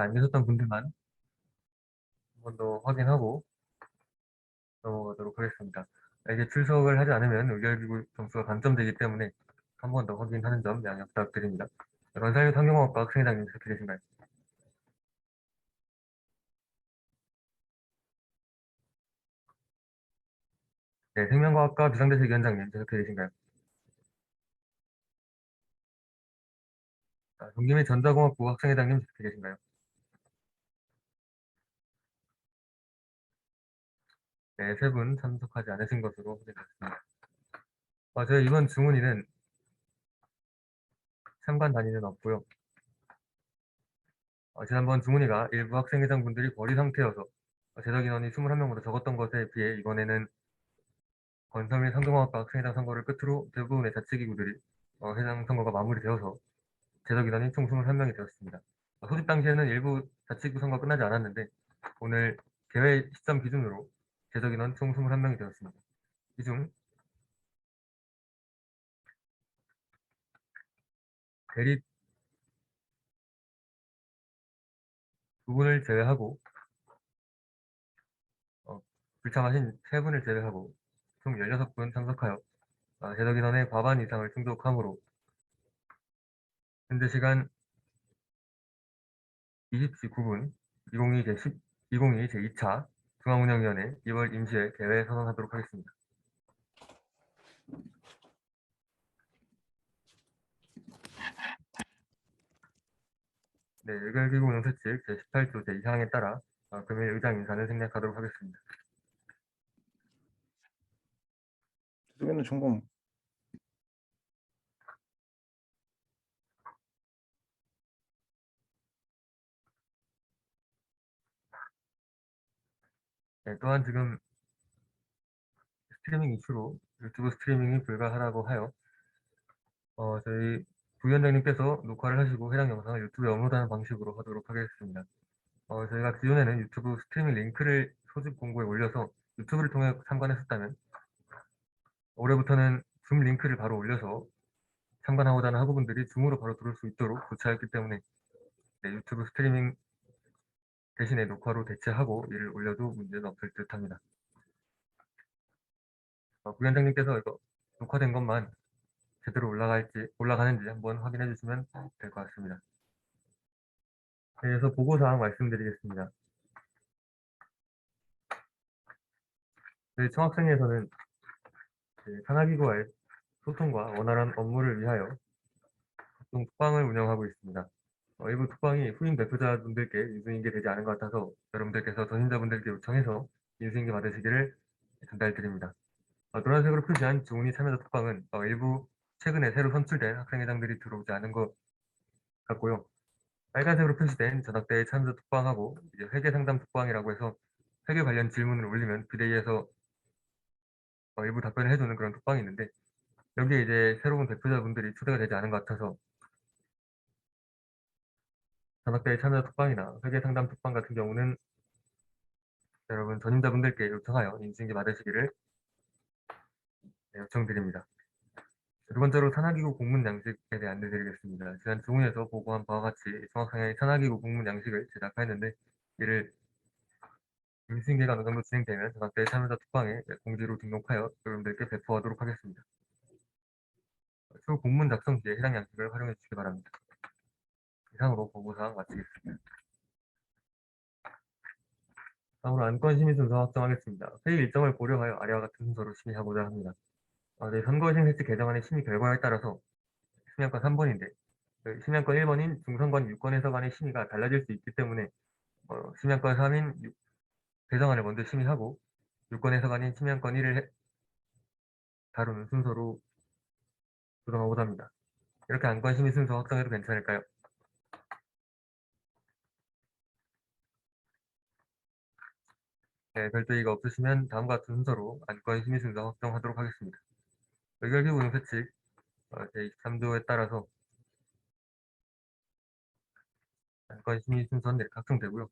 안 계셨던 분들만 한 번 더 확인하고 넘어가도록 하겠습니다. 이게 출석을 하지 않으면 의결기구 점수가 감점되기 때문에 한 번 더 확인하는 점 양해 부탁드립니다. 건설및 환경공학과 학생회장님 어떻게 되신가요? 네, 생명과학과 비상대책 위원장님 어떻게 되신가요? 동기미 전자공학부 학생회장님 어떻게 되신가요? 네, 세 분 참석하지 않으신 것으로 확인됐습니다. 저희 이번 증문의는 참관 단위는 없고요. 지난번 증문의가 일부 학생회장분들이 거리 상태여서 제적 인원이 21명보다 적었던 것에 비해 이번에는 건설 및 상경학과 학생회장 선거를 끝으로 대부분의 자치기구들이 회장 선거가 마무리되어서 제적 인원이 총 21명이 되었습니다. 소집 당시에는 일부 자치구 선거가 끝나지 않았는데 오늘 개회 시점 기준으로 제적 인원 총 21명이 되었습니다. 이 중 대립 두 분을 제외하고 불참하신 세 분을 제외하고 총 16분 참석하여 제적 인원의 과반 이상을 충족함으로 현재 시간 20시 9분 2022 2022 제2차 중앙운영위원회 2월 임시회 개회 선언하도록 하겠습니다. 네, 의결기구 운영수칙 제18조 제2항에 따라 금일 의장 인사를 생략하도록 하겠습니다. 계속해서 점검. 네, 또한 지금 스트리밍 이슈로 유튜브 스트리밍이 불가하다고 하여 저희 부위원장님께서 녹화를 하시고 해당 영상을 유튜브에 업로드하는 방식으로 하도록 하겠습니다. 저희가 기존에는 유튜브 스트리밍 링크를 소집 공고에 올려서 유튜브를 통해 참관했었다면 올해부터는 줌 링크를 바로 올려서 참관하고자 하는 학우분들이 줌으로 바로 들어올 수 있도록 조치하였기 때문에 네, 유튜브 스트리밍 대신에 녹화로 대체하고 이를 올려도 문제는 없을 듯 합니다. 부위원장님께서 이거 녹화된 것만 제대로 올라가는지 한번 확인해 주시면 될 것 같습니다. 그래서 보고사항 말씀드리겠습니다. 저희 청학생회에서는 산하기구와의 소통과 원활한 업무를 위하여 각종 톡방을 운영하고 있습니다. 일부 톡방이 후임 대표자분들께 인수인계 되지 않은 것 같아서 여러분들께서 전임자분들께 요청해서 인수인계 받으시기를 전달드립니다. 노란색으로 표시한 주문이 참여자 톡방은 일부 최근에 새로 선출된 학생회장들이 들어오지 않은 것 같고요. 빨간색으로 표시된 전학대의 참여자 톡방하고 이제 회계상담 톡방이라고 해서 회계 관련 질문을 올리면 비대위에서 일부 답변을 해주는 그런 톡방이 있는데 여기에 이제 새로운 대표자분들이 초대가 되지 않은 것 같아서 전학대의 참여자 톡방이나 회계상담 톡방 같은 경우는 여러분 전임자분들께 요청하여 인수인계 받으시기를 요청드립니다. 두 번째로 산하기구 공문 양식에 대해 안내드리겠습니다. 지난 중훈에서 보고한 바와 같이 정확하게 산하기구 공문 양식을 제작하였는데 이를 인수인계가 어느 정도 진행되면 전학대 참여자 톡방에 공지로 등록하여 여러분들께 배포하도록 하겠습니다. 추후 공문 작성 시에 해당 양식을 활용해 주시기 바랍니다. 이상으로 보고사항 마치겠습니다. 다음으로 안건심의 순서 확정하겠습니다. 회의 일정을 고려하여 아래와 같은 순서로 심의하고자 합니다. 네, 선거심 실시 개정안의 심의 결과에 따라서 심의안건 3번인데 심의안건 1번인 중선관 유권해석 안의 심의가 달라질 수 있기 때문에 심의안건 3인 개정안을 먼저 심의하고 유권해석 안인 심의안건 1을 다루는 순서로 조정하고자 합니다. 이렇게 안건 심의 순서 확정해도 괜찮을까요? 네, 별도의가 없으시면 다음과 같은 순서로 안건 심의 순서 확정하도록 하겠습니다. 의결기구 운영규칙 제23조에 따라서 안건 심의 순서는 이렇게 확정되고요.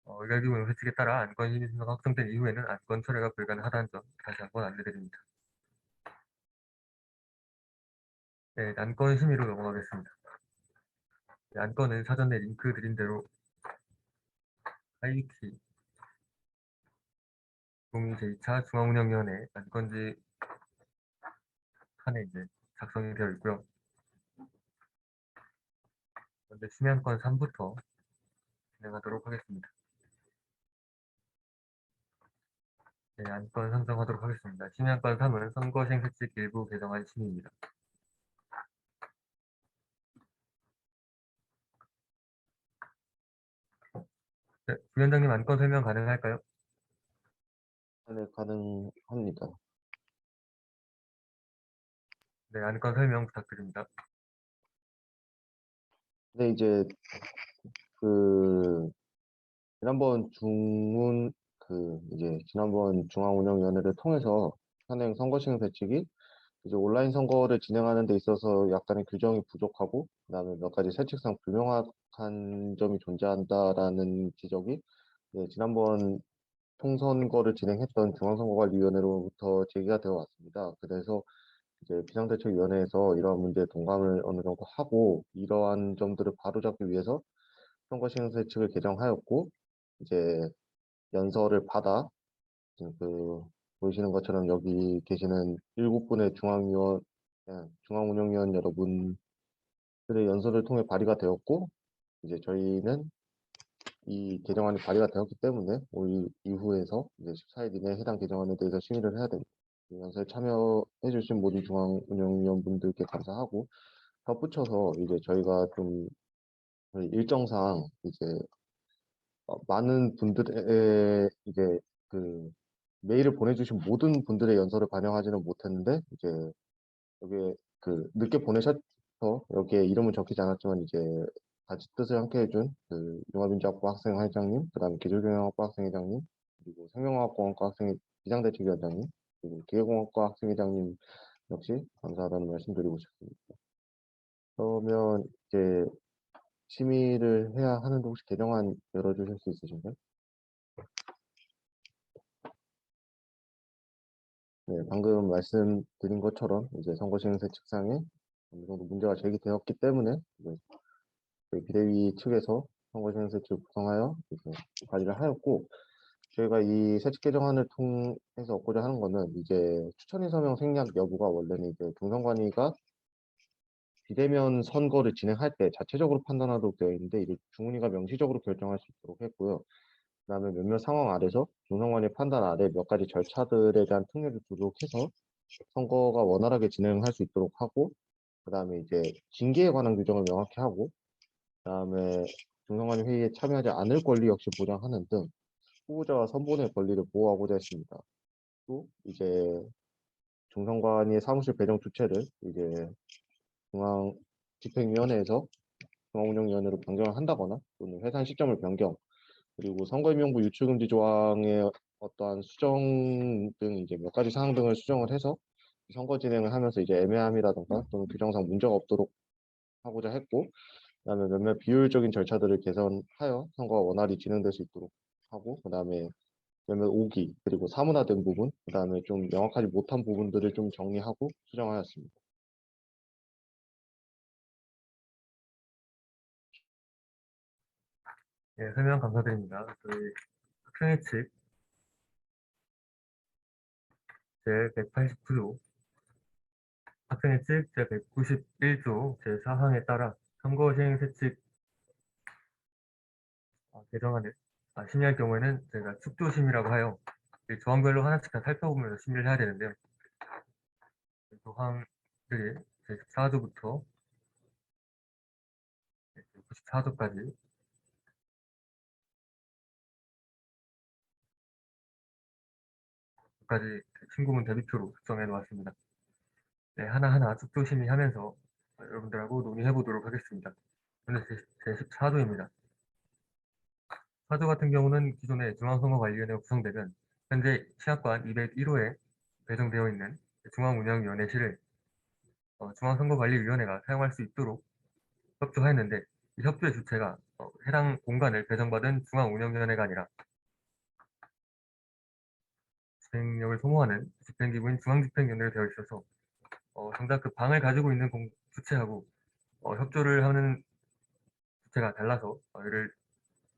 의결기구 운영규칙에 따라 안건 심의 순서가 확정된 이후에는 안건 철회가 불가능하다는 점 다시 한번 안내드립니다. 네, 안건 심의로 넘어가겠습니다. 안건은 사전에 링크 드린 대로 하이위키 동의 제2차 중앙운영위원회 안건지 칸에 이제 작성이 되어 있고요. 먼저 심의안건 3부터 진행하도록 하겠습니다. 네, 안건 선정하도록 하겠습니다. 심의안건 3은 선거 시행규칙 일부 개정안 심의입니다. 네, 부위원장님 안건 설명 가능할까요? 네, 가능합니다. 네, 안건 설명 부탁드립니다. 근데 이제 그 지난번 지난번 중앙운영위원회를 통해서 현행 선거시행 대책이 이제 온라인 선거를 진행하는 데 있어서 약간의 규정이 부족하고 그다음에 몇 가지 세칙상 불명확한 점이 존재한다라는 지적이 지난번 총선거를 진행했던 중앙선거관리위원회로부터 제기가 되어 왔습니다. 그래서 이제 비상대책위원회에서 이러한 문제에 동감을 어느 정도 하고 이러한 점들을 바로잡기 위해서 선거시행세칙을 개정하였고 이제 연서를 받아 지금 보이시는 것처럼 여기 계시는 7분의 중앙운영위원 여러분들의 연서를 통해 발의가 되었고 이제 저희는 이 개정안이 발의가 되었기 때문에 올 이후에서 이제 14일 이내에 해당 개정안에 대해서 심의를 해야 됩니다. 이 연서에 참여해 주신 모든 중앙운영위원분들께 감사하고 덧붙여서 이제 저희가 좀 저희 일정상 이제 많은 분들의 이제 그 메일을 보내주신 모든 분들의 연서를 반영하지는 못했는데 이제 여기에 늦게 보내셔서 여기에 이름은 적히지 않았지만 이제 같이 뜻을 함께 해준 융합인지학부 학생회장님, 그다음에 기술경영학부 학생회장님, 그리고 생명과학공학과 비상대책위원장님, 그리고 기계공학과 학생회장님 역시 감사하다는 말씀 드리고 싶습니다. 그러면 이제 심의를 해야 하는데 혹시 개정안 열어주실 수 있으신가요? 네, 방금 말씀드린 것처럼 이제 선거시행세 측상에 어느 정도 문제가 제기되었기 때문에 이제 저희 비대위 측에서 선거시행세칙을 구성하여 이제 발의를 하였고 저희가 이 세칙 개정안을 통해서 얻고자 하는 거는 이제 추천인 서명 생략 여부가 원래는 이제 중선관위가 비대면 선거를 진행할 때 자체적으로 판단하도록 되어 있는데 이제 중훈위가 명시적으로 결정할 수 있도록 했고요. 그다음에 몇몇 상황 아래서 중선관위 판단 아래 몇 가지 절차들에 대한 특례를 두도록 해서 선거가 원활하게 진행할 수 있도록 하고 그다음에 이제 징계에 관한 규정을 명확히 하고 그다음에 중선관위 회의에 참여하지 않을 권리 역시 보장하는 등 후보자와 선본의 권리를 보호하고자 했습니다. 또 이제 중선관위의 사무실 배정 주체를 이제 중앙집행위원회에서 중앙운영위원회로 변경을 한다거나 또는 해산 시점을 변경 그리고 선거임명부 유출금지 조항의 어떠한 수정 등 이제 몇 가지 사항 등을 수정을 해서 선거 진행을 하면서 이제 애매함이라던가 또는 규정상 문제가 없도록 하고자 했고 그다음에 몇몇 비효율적인 절차들을 개선하여 선거가 원활히 진행될 수 있도록 하고 그다음에 몇몇 오기 그리고 사문화된 부분 그다음에 좀 명확하지 못한 부분들을 좀 정리하고 수정하였습니다. 네, 설명 감사드립니다. 저희 학생회 측 제189조 학생회 측 제191조 제4항에 따라 선거 시행 세칙 개정안을 심의할 경우에는 저희가 축조심의라고 하여 이 조항별로 하나씩 다 살펴보면서 심의를 해야 되는데요. 조항들이 제14조부터 94조까지 까지 친구문 대비표로 작성해 놓았습니다. 네, 하나하나 축조심의하면서 여러분들하고 논의해 보도록 하겠습니다. 오늘 제14조입니다. 4조 같은 경우는 기존의 중앙선거관리위원회가 구성되면 현재 시학관 201호에 배정되어 있는 중앙운영위원회실을 중앙선거관리위원회가 사용할 수 있도록 협조하였는데 이 협조의 주체가 해당 공간을 배정받은 중앙운영위원회가 아니라 집행력을 소모하는 집행기구인 중앙집행위원회로 되어 있어서 정작 그 방을 가지고 있는 주체하고 협조를 하는 주체가 달라서 이를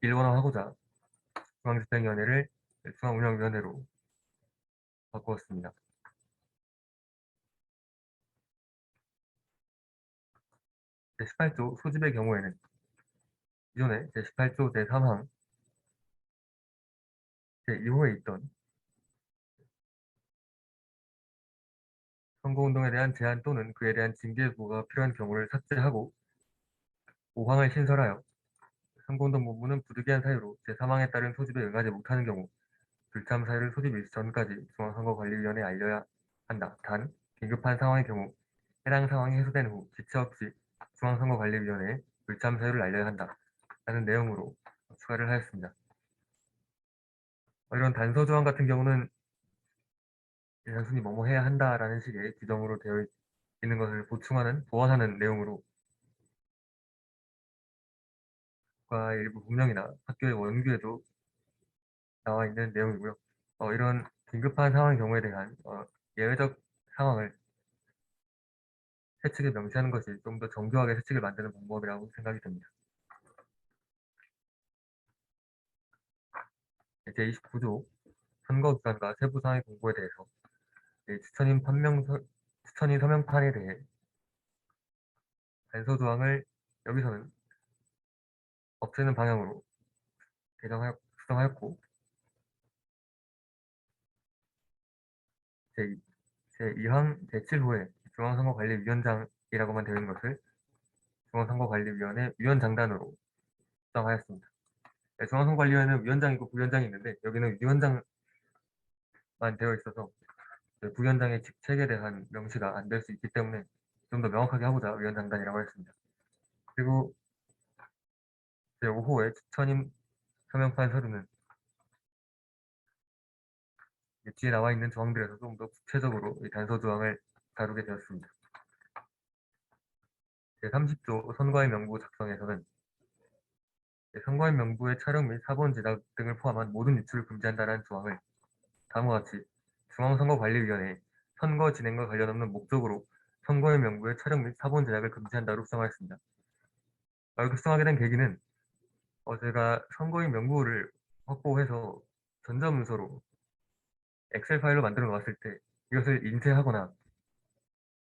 일원화하고자 중앙집행위원회를 중앙운영위원회로 바꾸었습니다. 제18조 소집의 경우에는 기존의 제18조 제3항 제2호에 있던 선거운동에 대한 제한 또는 그에 대한 징계 부과가 필요한 경우를 삭제하고 5항을 신설하여 선거운동 본부는 부득이한 사유로 제3항에 따른 소집에 응하지 못하는 경우 불참 사유를 소집 일시 전까지 중앙선거관리위원회에 알려야 한다. 단, 긴급한 상황의 경우 해당 상황이 해소된 후 지체 없이 중앙선거관리위원회에 불참 사유를 알려야 한다. 라는 내용으로 추가를 하였습니다. 이런 단서 조항 같은 경우는 단순히 뭐뭐 해야 한다라는 식의 규정으로 되어 있는 것을 보충하는, 보완하는 내용으로 국가의 일부 법령이나 학교의 원규에도 나와 있는 내용이고요. 이런 긴급한 상황의 경우에 대한 예외적 상황을 세칙에 명시하는 것이 좀 더 정교하게 세칙을 만드는 방법이라고 생각이 듭니다. 제29조 선거기관과 세부사항의 공고에 대해서 추천인 서명판에 대해 단서 조항을 여기서는 없애는 방향으로 수정하였고 제2항 제7호에 중앙선거관리위원장이라고만 되어 있는 것을 중앙선거관리위원회 위원장단으로 수정하였습니다. 중앙선거관리위원회는 위원장이고 부위원장이 있는데 여기는 위원장만 되어 있어서 부위원장의 직책에 대한 명시가 안 될 수 있기 때문에 좀 더 명확하게 하고자 위원장단이라고 했습니다. 그리고 제5호의 추천임 서명판 서류는 뒤에 나와 있는 조항들에서 좀 더 구체적으로 이 단서 조항을 다루게 되었습니다. 제30조 선거인 명부 작성에서는 선거인 명부의 촬영 및 사본 제작 등을 포함한 모든 유출을 금지한다는 조항을 다음과 같이 중앙선거관리위원회에 선거 진행과 관련 없는 목적으로 선거인 명부의 촬영 및 사본 제작을 금지한다로 수정하였습니다. 이렇게 수정하게 된 계기는 제가 선거인 명부를 확보해서 전자문서로 엑셀 파일로 만들어 놓았을 때 이것을 인쇄하거나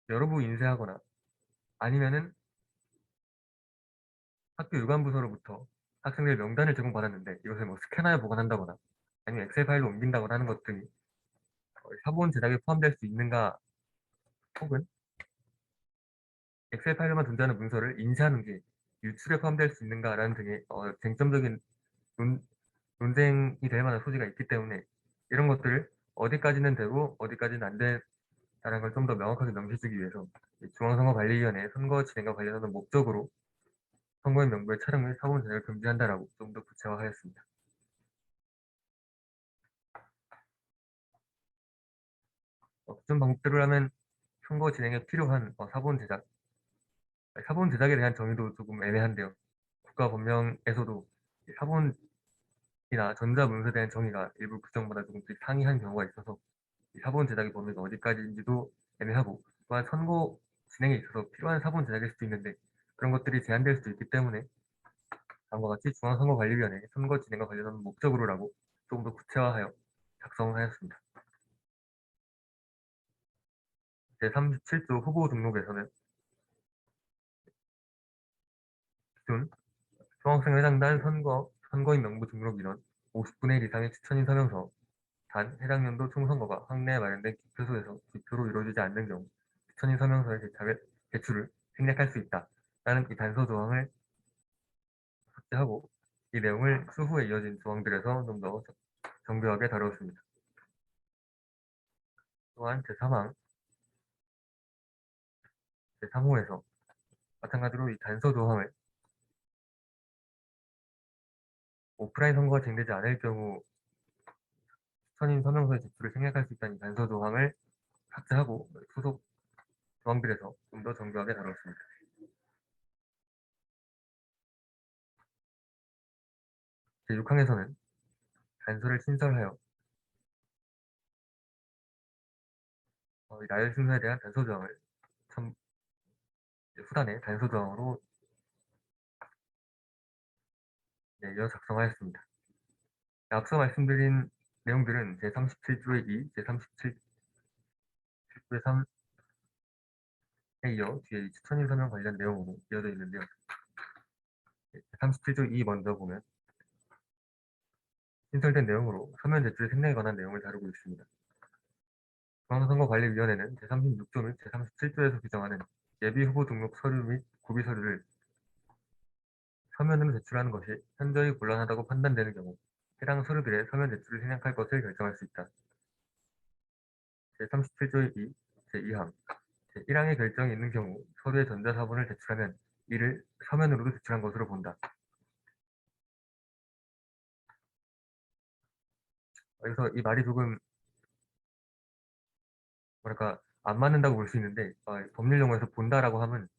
여러 부 인쇄하거나 아니면은 학교 유관부서로부터 학생들 명단을 제공받았는데 이것을 뭐 스캔하여 보관한다거나 아니면 엑셀 파일로 옮긴다거나 하는 것 등이 사본 제작에 포함될 수 있는가 혹은 엑셀 파일로만 존재하는 문서를 인쇄하는 게 유출에 포함될 수 있는가라는 등의 쟁점적인 논, 논쟁이 될 만한 소지가 있기 때문에 이런 것들을 어디까지는 되고 어디까지는 안 된다는 걸 좀 더 명확하게 명시해주기 위해서 중앙선거관리위원회 선거 진행과 관련하는 목적으로 선거인 명부의 촬영 및 사본 제작을 금지한다라고 좀 더 구체화하였습니다. 기존 방법대로 하면 선거 진행에 필요한 사본 제작에 대한 정의도 조금 애매한데요. 국가법령에서도 사본이나 전자문서에 대한 정의가 일부 규정보다 조금씩 상이한 경우가 있어서 이 사본 제작의 범위가 어디까지인지도 애매하고 또한 선거 진행에 있어서 필요한 사본 제작일 수도 있는데 그런 것들이 제한될 수도 있기 때문에 다음과 같이 중앙선거관리위원회 선거 진행과 관련한 목적으로라고 조금 더 구체화하여 작성하였습니다. 제37조 후보 등록에서는 기존 중학생회장단 선거인 명부 등록 인원 50분의 1 이상의 추천인 서명서 단 해당 연도 총선거가 확내에 마련된 기표소에서 기표로 이루어지지 않는 경우 추천인 서명서의 제출을 생략할 수 있다. 라는 이 단서 조항을 삭제하고 이 내용을 추후에 이어진 조항들에서 좀 더 정교하게 다루었습니다. 또한 제3호에서 마찬가지로 이 단서 조항을 오프라인 선거가 진행되지 않을 경우 추천인 서명서의 제출을 생략할 수 있다는 이 단서 조항을 삭제하고 소속 조항들에서 좀 더 정교하게 다뤘습니다. 제6항에서는 단서를 신설하여 이 나열 순서에 대한 단서 조항을 후단의 단서 조항으로 네, 이어 작성하였습니다. 앞서 말씀드린 내용들은 제37조의 2, 제37조의 3에 이어 뒤에 이 추천인 서명 관련 내용으로 이어져 있는데요. 37조 2 먼저 보면 신설된 내용으로 서면 제출 생략에 관한 내용을 다루고 있습니다. 중앙선거관리위원회는 제36조 및 제37조에서 규정하는 예비후보 등록 서류 및 구비 서류를 서면으로 제출하는 것이 현저히 곤란하다고 판단되는 경우 해당 서류들의 서면 제출을 생략할 것을 결정할 수 있다. 제37조의 2, 제2항, 제1항의 결정이 있는 경우 서류의 전자사본을 제출하면 이를 서면으로도 제출한 것으로 본다. 그래서 이 말이 조금 뭐랄까 안 맞는다고 볼 수 있는데 법률 용어에서 본다라고 하면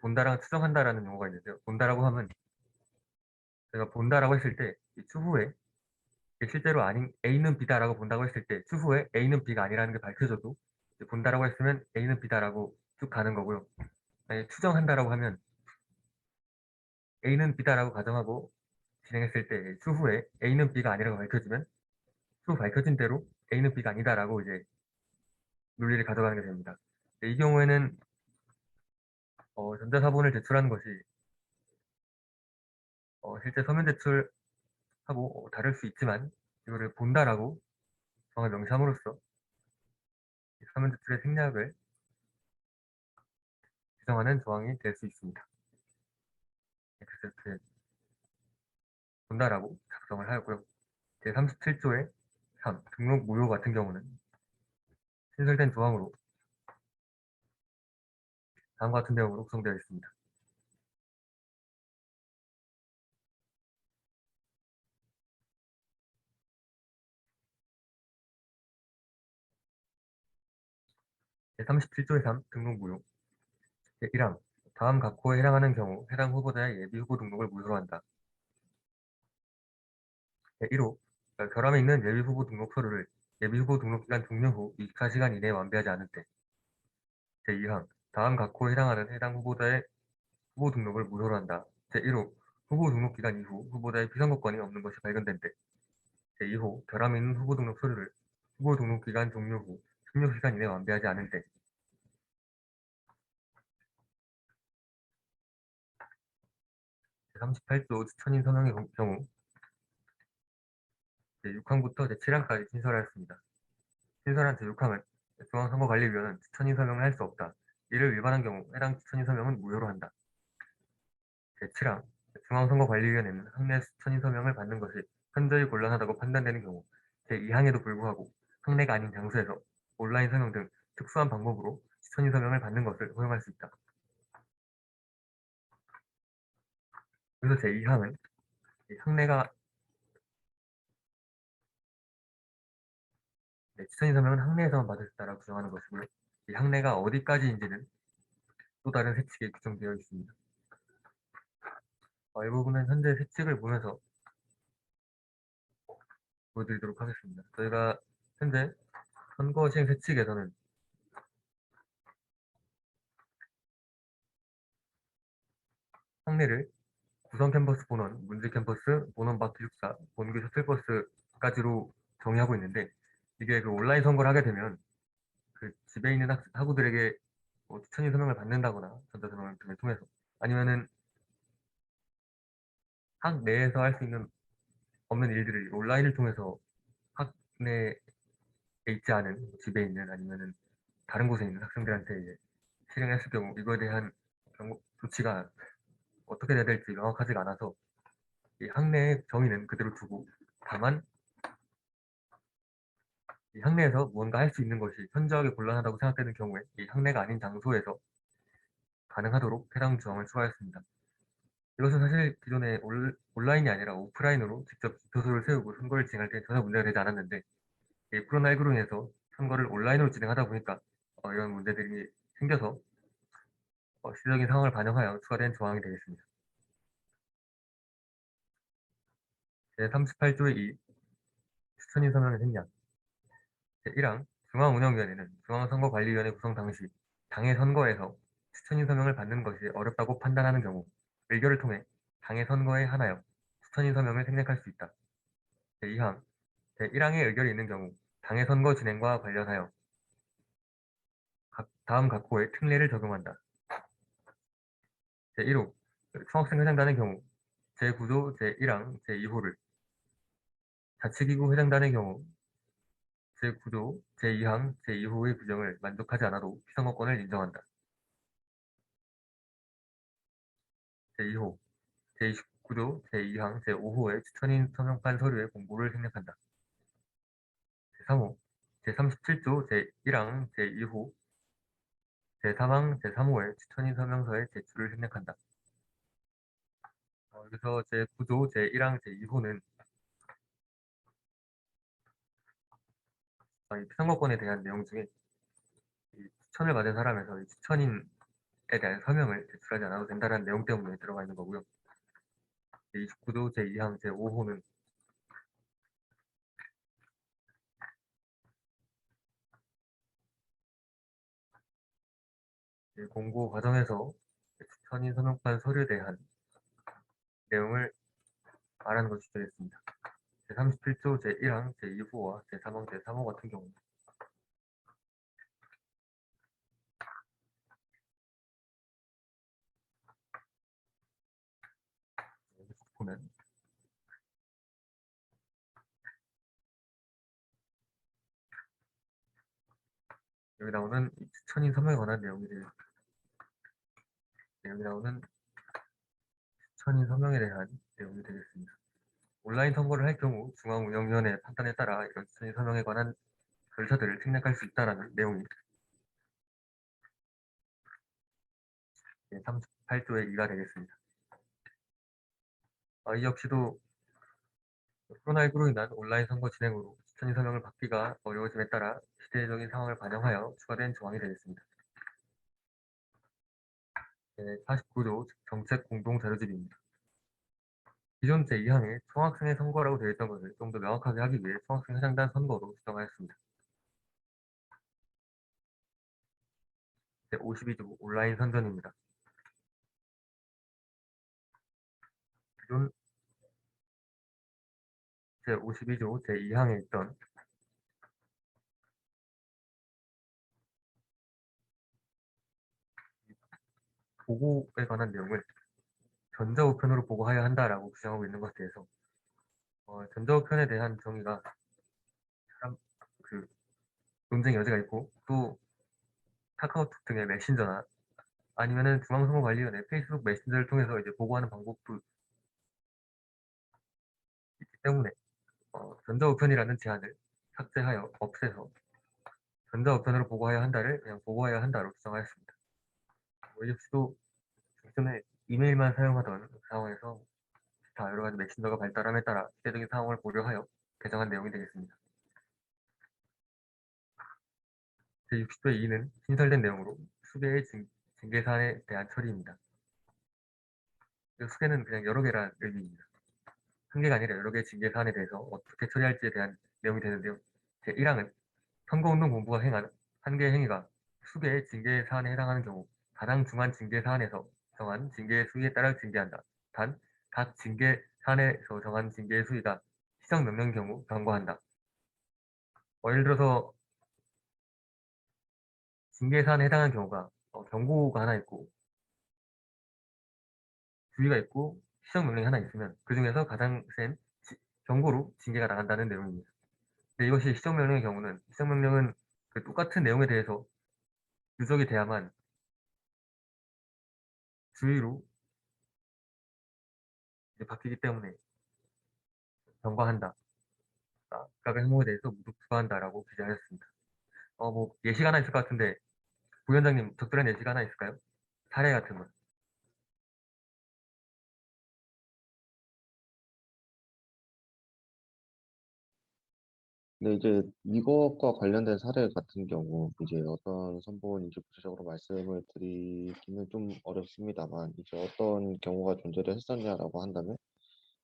본다랑 추정한다라는 용어가 있는데요. 본다라고 하면 제가 본다라고 했을 때 추후에 실제로 아닌 A는 B다라고 본다고 했을 때 추후에 A는 B가 아니라는 게 밝혀져도 본다라고 했으면 A는 B다라고 쭉 가는 거고요. 만약에 추정한다라고 하면 A는 B다라고 가정하고 진행했을 때 추후에 A는 B가 아니라고 밝혀지면 추후 밝혀진 대로 A는 B가 아니다라고 이제 논리를 가져가는 게 됩니다. 이 경우에는 전자사본을 제출하는 것이 실제 서면 제출하고 다를 수 있지만 이거를 본다라고 정말 명시함으로써 서면 제출의 생략을 규정하는 조항이 될 수 있습니다. 그래서 이렇게 본다라고 작성을 하였고요. 제37조의 3, 등록 무효 같은 경우는 신설된 조항으로 다음과 같은 내용으로 구성되어 있습니다. 제37조의 3, 등록 무효. 제1항, 다음 각 호에 해당하는 경우 해당 후보자의 예비 후보 등록을 무효로 한다. 제1호, 결함이 있는 예비 후보 등록 서류를 예비 후보 등록 기간 종료 후 24시간 이내에 완비하지 않을 때. 제2항, 다음 각 호에 해당하는 해당 후보자의 후보 등록을 무효로 한다. 제1호, 후보 등록 기간 이후 후보자의 피선거권이 없는 것이 발견된 때. 제2호, 결함이 있는 후보 등록 서류를 후보 등록 기간 종료 후 16시간 이내에 완비하지 않을 때. 제38조 추천인 서명의 경우 제6항부터 제7항까지 신설하였습니다. 신설한 제6항은 중앙선거관리위원회는 추천인 서명을 할 수 없다. 이를 위반한 경우 해당 추천인 서명은 무효로 한다. 제7항 중앙선거관리위원회는 학내 추천인 서명을 받는 것이 현저히 곤란하다고 판단되는 경우 제2항에도 불구하고 학내가 아닌 장소에서 온라인 서명 등 특수한 방법으로 추천인 서명을 받는 것을 허용할 수 있다. 그래서 제2항은 학내가 추천인 서명은 학내에서만 받을 수 있다라고 규정하는 것이고요. 이 학내가 어디까지인지는 또 다른 세칙에 규정되어 있습니다. 이 부분은 현재 세칙을 보면서 보여드리도록 하겠습니다. 저희가 현재 선거 시행 세칙에서는 학내를 구성 캠퍼스 본원, 문제 캠퍼스, 본원 밖 기숙사, 본교 셔틀버스까지로 정의하고 있는데 이게 그 온라인 선거를 하게 되면 그 집에 있는 학우들에게 추천인 서명을 받는다거나 전자서명을 통해서 아니면은 학 내에서 할 수 있는 없는 일들을 온라인을 통해서 학내에 있지 않은 집에 있는 아니면은 다른 곳에 있는 학생들한테 이제 실행했을 경우 이거에 대한 조치가 어떻게 돼야 될지 명확하지가 않아서 이 학내의 정의는 그대로 두고 다만 이 학내에서 무언가 할 수 있는 것이 현저하게 곤란하다고 생각되는 경우에 이 학내가 아닌 장소에서 가능하도록 해당 조항을 추가했습니다. 이것은 사실 기존에 온라인이 아니라 오프라인으로 직접 기표소를 세우고 선거를 진행할 때 전혀 문제가 되지 않았는데 이 코로나19로 인해서 선거를 온라인으로 진행하다 보니까 이런 문제들이 생겨서 시적인 상황을 반영하여 추가된 조항이 되겠습니다. 제38조의 2 추천인 서명의 생략 제1항 중앙운영위원회는 중앙선거관리위원회 구성 당시 당의 선거에서 추천인 서명을 받는 것이 어렵다고 판단하는 경우 의결을 통해 당의 선거에 한하여 추천인 서명을 생략할 수 있다. 제2항, 제1항의 의결이 있는 경우 당의 선거 진행과 관련하여 다음 각 호에 특례를 적용한다. 제1호, 총학생 회장단의 경우 제9조 제1항 제2호를, 자치기구 회장단의 경우 제9조 제2항 제2호의 규정을 만족하지 않아도 피선거권을 인정한다. 제2호, 제29조 제2항 제5호의 추천인 서명판 서류의 공고를 생략한다. 제3호, 제37조 제1항 제2호, 제3항 제3호의 추천인 서명서의 제출을 생략한다. 여기서 제9조 제1항 제2호는 이 피선거권에 대한 내용 중에 이 추천을 받은 사람에서 이 추천인에 대한 서명을 제출하지 않아도 된다는 내용 때문에 들어가 있는 거고요. 제29조 제2항 제5호는 공고 과정에서 추천인 서명판 서류에 대한 내용을 말하는 것이 되겠습니다. 제37조 제1항 제2호와 제3항 제3호 같은 경우 보면 여기 나오는 이 추천인 서명에 관한 내용이 나오는 추천인 서명에 대한 내용이 되겠습니다. 온라인 선거를 할 경우 중앙운영위원회 판단에 따라 이런 추천인 서명에 관한 절차들을 생략할 수 있다는 내용이 38조의 2가 되겠습니다. 이 역시도 코로나19로 인한 온라인 선거 진행으로 추천인 서명을 받기가 어려워짐에 따라 시대적인 상황을 반영하여 추가된 조항이 되겠습니다. 49조 정책 공동 자료집입니다. 기존 제2항에 총학생회 선거라고 되어 있던 것을 좀 더 명확하게 하기 위해 총학생 회장단 선거로 수정하였습니다. 제52조 온라인 선전입니다. 기존 제52조 제2항에 있던 보고에 관한 내용을 전자우편으로 보고하여야 한다라고 규정하고 있는 것에 대해서 전자우편에 대한 정의가 참 그 논쟁의 여지가 있고 또 카카오톡 등의 메신저나 아니면은 중앙선거관리위원회 페이스북 메신저를 통해서 이제 보고하는 방법도 있기 때문에 전자우편이라는 제한을 삭제하여 없애서 전자우편으로 보고하여야 한다를 그냥 보고하여야 한다로 규정하였습니다. 이 역시도 기존에 이메일만 사용하던 상황에서 다 여러 가지 메신저가 발달함에 따라 시대적인 상황을 고려하여 개정한 내용이 되겠습니다. 제60조의 2는 신설된 내용으로 수개의 징계 사안에 대한 처리입니다. 수개는 그냥 여러 개란 의미입니다. 한 개가 아니라 여러 개의 징계 사안에 대해서 어떻게 처리할지에 대한 내용이 되는데요. 제1항은 선거운동본부가 행한 한 개의 행위가 수개의 징계 사안에 해당하는 경우 가장 중한 징계 사안에서 정한 징계의 수위에 따라 징계한다. 단, 각 징계 사안에서 정한 징계의 수위가 시정명령 경우 경고한다. 예를 들어서 징계 사안에 해당하는 경우가 경고가 하나 있고 주의가 있고 시정명령이 하나 있으면 그 중에서 가장 센 경고로 징계가 나간다는 내용입니다. 근데 이것이 시정명령의 경우는 시정명령은 그 똑같은 내용에 대해서 누적이 돼야만 주의로 이제 바뀌기 때문에 경고한다. 각의 행동에 대해서 모두 부과한다라고 기재하였습니다. 뭐 예시가 하나 있을 것 같은데 부위원장님 적절한 예시가 하나 있을까요? 사례 같은 거. 근데 이제 이것과 관련된 사례 같은 경우 이제 어떤 선본인지 구체적으로 말씀을 드리기는 좀 어렵습니다만 이제 어떤 경우가 존재를 했었냐라고 한다면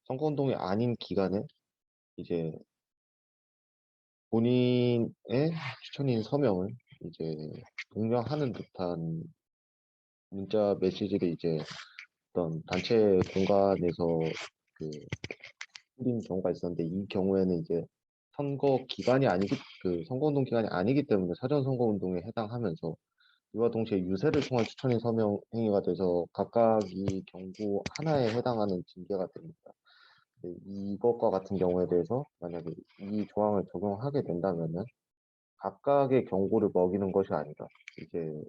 선거운동이 아닌 기간에 이제 본인의 추천인 서명을 이제 독려하는 듯한 문자 메시지를 이제 어떤 단체 공간에서 풀린 경우가 있었는데 이 경우에는 이제 선거 기간이 아니기 선거운동 기간이 아니기 때문에 사전 선거운동에 해당하면서 이와 동시에 유세를 통한 추천인 서명 행위가 돼서 각각 이 경고 하나에 해당하는 징계가 됩니다. 이것과 같은 경우에 대해서 만약에 이 조항을 적용하게 된다면은 각각의 경고를 먹이는 것이 아니라 이제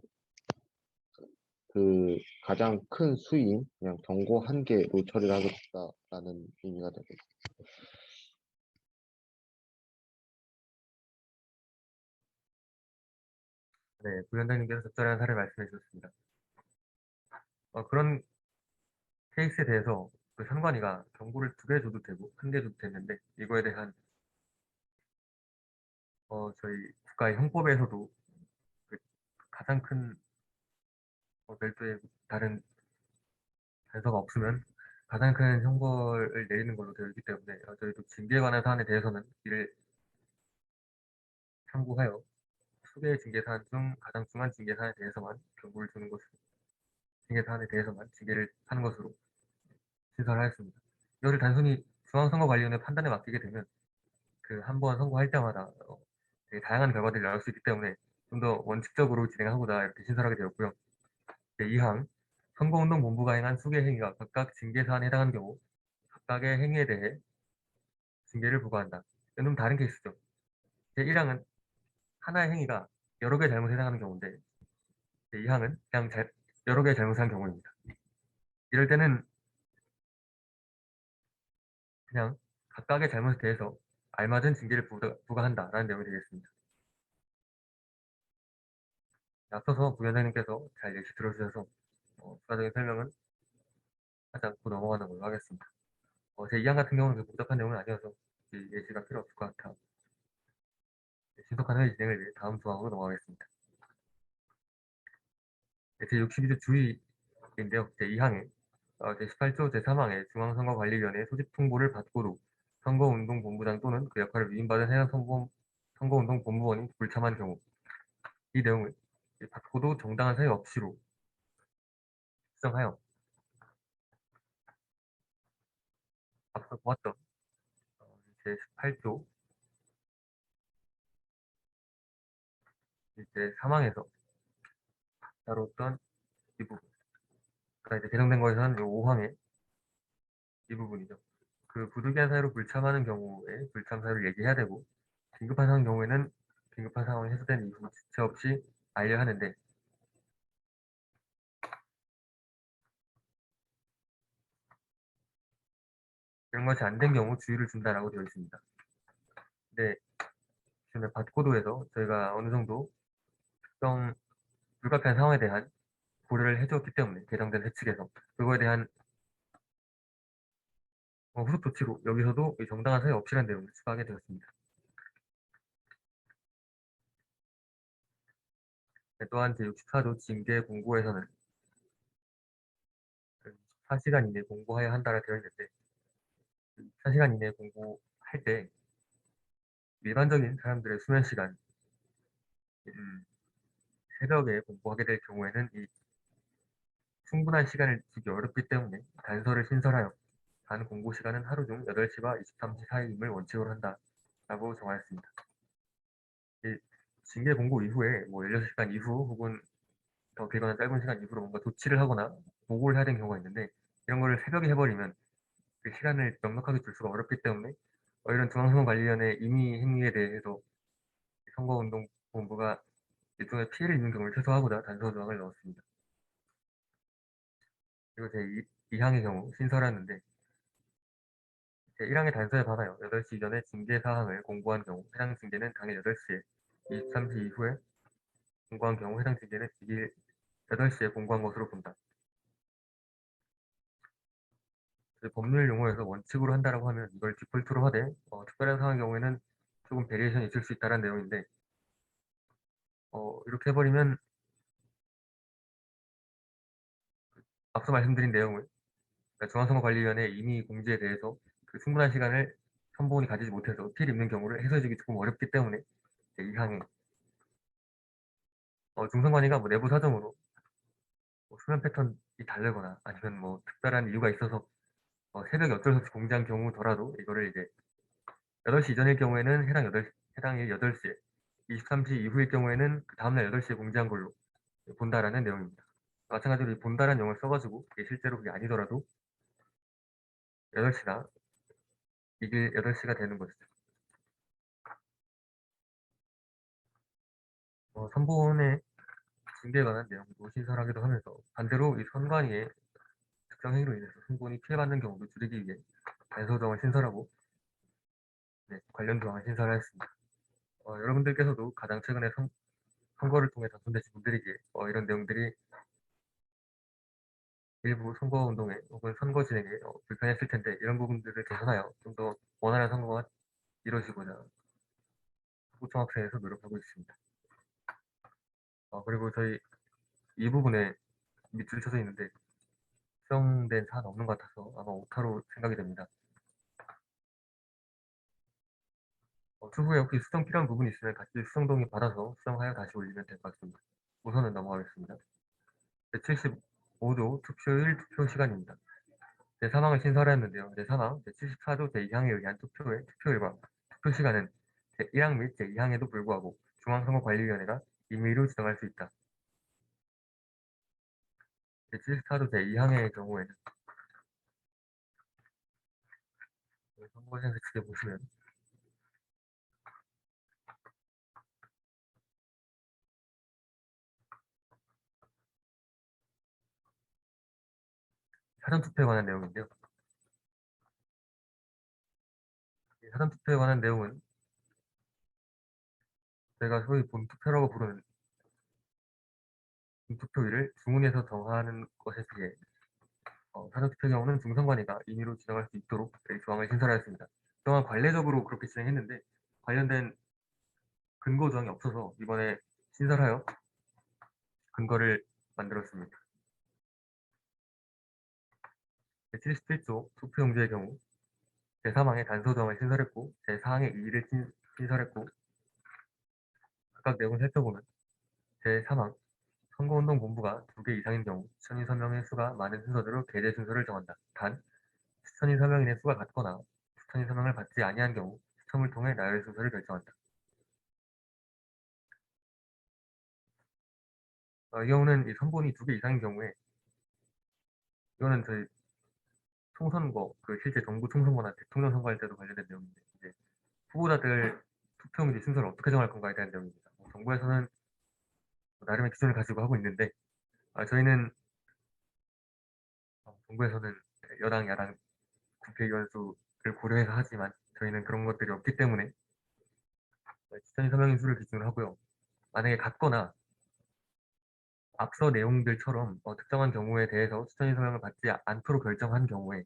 그 가장 큰 수인 그냥 경고 한 개로 처리를 하겠다라는 의미가 되겠습니다. 네, 부위원장님께서 적절한 사례를 말씀해 주셨습니다. 그런 케이스에 대해서 그 선관위가 경고를 2개 줘도 되고 1개 줘도 됐는데 이거에 대한 저희 국가의 형법에서도 그 가장 큰 별도의 다른 단서가 없으면 가장 큰 형벌을 내리는 걸로 되어 있기 때문에 저희도 징계에 관한 사안에 대해서는 이를 참고하여 수개의 징계 사안 중 가장 중한 징계 사안에 대해서만 경고를 주는 것으로 징계 사안에 대해서만 징계를 하는 것으로 신설하였습니다. 이것을 단순히 중앙선거관리위원회 판단에 맡기게 되면 그 한 번 선거할 때마다 되게 다양한 결과들이 나올 수 있기 때문에 좀 더 원칙적으로 진행하고자 이렇게 신설하게 되었고요. 2항 선거운동본부가 행한 수개 행위가 각각 징계 사안에 해당하는 경우 각각의 행위에 대해 징계를 부과한다. 이건 좀 다른 케이스죠. 제1항은 하나의 행위가 여러 개의 잘못에 해당하는 경우인데 제2항은 그냥 여러 개의 잘못을 한 경우입니다. 이럴 때는 그냥 각각의 잘못에 대해서 알맞은 징계를 부과한다라는 내용이 되겠습니다. 앞서서 부위원장님께서 잘 예시 들어주셔서 추가적인 설명은 하지 않고 넘어가는 걸로 하겠습니다. 제2항 같은 경우는 그렇게 복잡한 내용은 아니어서 이 예시가 필요 없을 것 같아 신속한 회의 진행을 위해 다음 조항으로 넘어가겠습니다. 제62조 주의인데요. 제2항에 제18조 제3항에 중앙선거관리위원회 소집 통보를 받고도 선거운동본부장 또는 그 역할을 위임받은 해당 선거운동본부원이 불참한 경우 이 내용을 받고도 정당한 사유 없이로 수정하여 앞서 보았던 제18조 제3항에서 다뤘던 이 부분 그러니까 이제 개정된 거에서는 5항의 이 부분이죠. 그 부득이한 사유로 불참하는 경우에 불참 사유를 얘기해야 되고 긴급한 상황 경우에는 긴급한 상황이 해소된 이후 지체 없이 알려야 하는데 이런 것이 안 된 경우 주의를 준다라고 되어 있습니다. 근데 지금 받고도에서 저희가 어느 정도 특정 불가피한 상황에 대한 고려를 해주었기 때문에 개정된 회칙에서 그거에 대한 후속 조치로 여기서도 이 정당한 사유 없이라는 내용을 추가하게 되었습니다. 또한 제64조 징계 공고에서는 24시간 이내에 공고해야 한다라 되어 있는데 24시간 이내에 공고할 때 일반적인 사람들의 수면 시간 새벽에 공고하게 될 경우에는 이 충분한 시간을 주기 어렵기 때문에 단서를 신설하여 단 공고 시간은 하루 중 8시와 23시 사이임을 원칙으로 한다라고 정하였습니다. 이 징계 공고 이후에 뭐 16시간 이후 혹은 더 길거나 짧은 시간 이후로 뭔가 조치를 하거나 보고를 해야 되는 경우가 있는데 이런 거를 새벽에 해버리면 그 시간을 넉넉하게 줄 수가 어렵기 때문에 이런 중앙선거관리위원회 임의 행위에 대해서 선거운동본부가 일종의 피해를 입는 경우를 최소화하고자 단서 조항을 넣었습니다. 그리고 제2항의 경우 신설하는데 제1항의 단서에 반하여 8시 이전에 징계 사항을 공고한 경우 해당 징계는 당일 8시에 23시 이후에 공고한 경우 해당 징계는 이길 8시에 공고한 것으로 본다. 법률 용어에서 원칙으로 한다라고 하면 이걸 디폴트로 하되 특별한 상황의 경우에는 조금 베리에이션이 있을 수 있다는 내용인데 이렇게 해버리면 앞서 말씀드린 내용을 그러니까 중앙선거관리위원회 임의 공지에 대해서 그 충분한 시간을 선보원이 가지지 못해서 피해를 입는 경우를 해소해주기 조금 어렵기 때문에 이 항에 중선관위가 뭐 내부 사정으로 뭐 수면 패턴이 다르거나 아니면 뭐 특별한 이유가 있어서 새벽에 어쩔 수 없이 공지한 경우더라도 이거를 이제 8시 이전일 경우에는 해당일 8시에, 23시 이후일 경우에는 그 다음날 8시에 공지한 걸로 본다라는 내용입니다. 마찬가지로 이 본다라는 용어를 써가지고 이게 실제로 그게 아니더라도 8시나 이게 8시가 되는 것이죠. 선본의 징계에 관한 내용도 신설하기도 하면서 반대로 이 선관위의 특정 행위로 인해서 선본이 피해받는 경우도 줄이기 위해 단서정을 신설하고 관련 조항을 신설하였습니다. 여러분들께서도 가장 최근에 선거를 통해 당선되신 분들에게 이런 내용들이 일부 선거운동에 혹은 선거 진행에 불편했을 텐데 이런 부분들을 개선하여 좀 더 원활한 선거가 이루어지고자 후청학생에서 노력하고 있습니다. 그리고 저희 이 부분에 밑줄 쳐져 있는데 수정된 사안 없는 것 같아서 아마 오타로 생각이 됩니다. 추후에 혹시 수정 필요한 부분이 있으면 같이 수정 동의 받아서 수정하여 다시 올리면 될 것 같습니다. 우선은 넘어가겠습니다. 제75조 투표일 투표 시간입니다. 제3항을 신설하였는데요. 제3항 제74조 제2항에 의한 투표일과 투표 시간은 제1항 및 제2항에도 불구하고 중앙선거관리위원회가 임의로 지정할 수 있다. 제74조 제2항의 경우에는 선거센서 측에 보시면 사전투표에 관한 내용인데요. 이 사전투표에 관한 내용은 저희가 소위 본투표라고 부르는 본투표일을 주문해서 정하는 것에 비해 사전투표 경우는 중선관위가 임의로 지정할 수 있도록 저희 조항을 신설하였습니다. 그동안 관례적으로 그렇게 진행했는데 관련된 근거 조항이 없어서 이번에 신설하여 근거를 만들었습니다. 제77조 투표용지의 경우 제3항에 단서 조항을 신설했고 제4항에 이의를 신설했고 각각 내용을 살펴보면 제3항 선거운동본부가 2개 이상인 경우 추천인 서명의 수가 많은 순서대로 게재 순서를 정한다. 단 추천인 서명인의 수가 같거나 추천인 서명을 받지 아니한 경우 추첨을 통해 나열 순서를 결정한다. 이 경우는 이 선본이 2개 이상인 경우에 이거는 저희 총선거, 실제 정부 총선거나 대통령 선거할 때도 관련된 내용인데 이제 후보자들 투표용지 순서를 어떻게 정할 건가에 대한 내용입니다. 정부에서는 나름의 기준을 가지고 하고 있는데 저희는 정부에서는 여당, 야당 국회의원 수를 고려해서 하지만 저희는 그런 것들이 없기 때문에 추천인 서명인 수를 기준으로 하고요. 만약에 같거나 앞서 내용들처럼 특정한 경우에 대해서 추천인 서명을 받지 않도록 결정한 경우에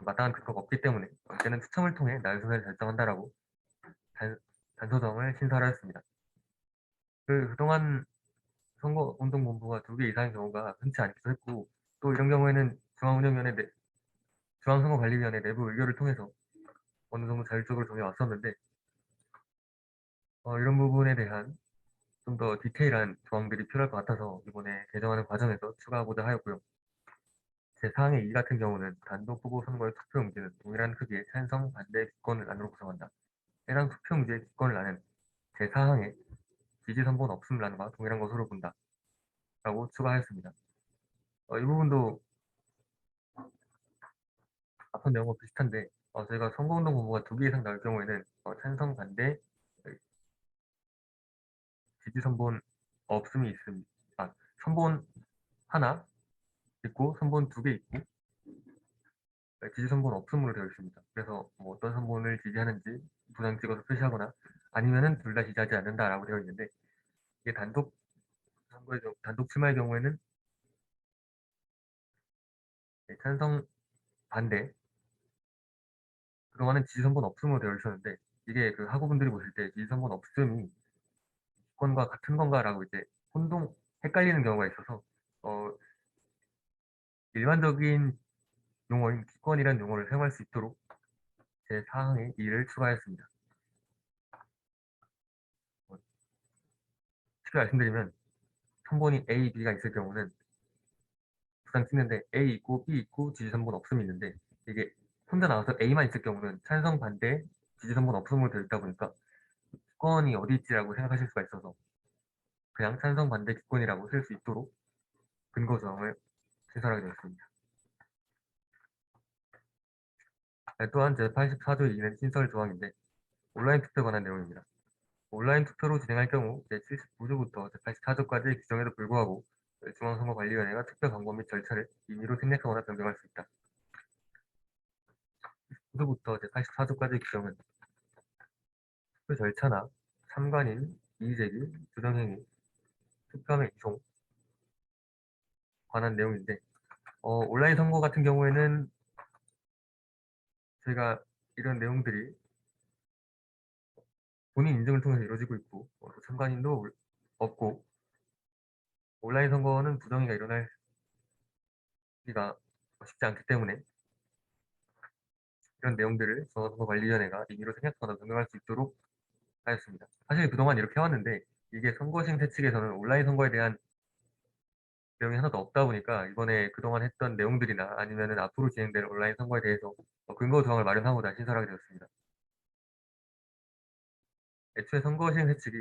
마땅한 근거가 없기 때문에 이제는 추첨을 통해 나열 순서를 결정한다라고 단서정을 신설하였습니다. 그동안 선거운동본부가 2개 이상의 경우가 흔치 않기도 했고 또 이런 경우에는 중앙선거관리위원회 내부 의결을 통해서 어느 정도 자율적으로 정해왔었는데 이런 부분에 대한 좀 더 디테일한 조항들이 필요할 것 같아서 이번에 개정하는 과정에서 추가하고자 하였고요. 제4항의 2 같은 경우는 단독 후보 선거의 투표용지는 동일한 크기의 찬성, 반대 기권을 나누어 구성한다. 해당 투표용지의 기권을 나는 제4항의 지지선본 없음란과 동일한 것으로 본다. 라고 추가하였습니다. 이 부분도 앞선 내용과 비슷한데 저희가 선거운동 공모가 2개 이상 나올 경우에는 찬성, 반대, 지지선본 없음이 있습니다. 선본 하나 있고 선본 2개 있고 지지선본 없음으로 되어 있습니다. 그래서 뭐 어떤 선본을 지지하는지 도장 찍어서 표시하거나 아니면은 둘 다 지지하지 않는다라고 되어 있는데 이게 단독 출마의 경우에는 찬성, 반대 그동안은 지지선본 없음으로 되어 있었는데 이게 그 학우분들이 보실 때 지지선본 없음이 기권과 같은 건가라고 이제 헷갈리는 경우가 있어서 어, 일반적인 용어인 기권이라는 용어를 사용할 수 있도록 제 사항에 이를 추가했습니다. 쉽게 말씀드리면 선본이 A, B가 있을 경우는 두 장 찍는데 A 있고 B 있고 지지선본 없음이 있는데 이게 혼자 나와서 A만 있을 경우는 찬성, 반대, 지지 선거는 없음으로 되어 있다 보니까 기권이 어디 있지라고 생각하실 수가 있어서 그냥 찬성, 반대, 기권이라고 쓸 수 있도록 근거 조항을 신설하게 되었습니다. 또한 제84조 2는 신설 조항인데 온라인 투표에 관한 내용입니다. 온라인 투표로 진행할 경우 제79조부터 제84조까지의 규정에도 불구하고 중앙선거관리위원회가 투표 방법 및 절차를 임의로 생략하거나 변경할 수 있다. 9조부터 제84조까지의 규정은 투표 절차나 참관인, 이의제기, 부정행위, 투표함의 이송 관한 내용인데 온라인 선거 같은 경우에는 저희가 이런 내용들이 본인 인증을 통해서 이루어지고 있고 또 참관인도 없고 온라인 선거는 부정행위가 일어날 기가 쉽지 않기 때문에 이런 내용들을 선거관리위원회가 임의로 생략하거나 변경할 수 있도록 하였습니다. 사실 그동안 이렇게 해왔는데 이게 선거심태 측에서는 온라인 선거에 대한 내용이 하나도 없다 보니까 이번에 그동안 했던 내용들이나 아니면은 앞으로 진행될 온라인 선거에 대해서 근거 조항을 마련하고자 신설하게 되었습니다. 애초에 선거심태 측이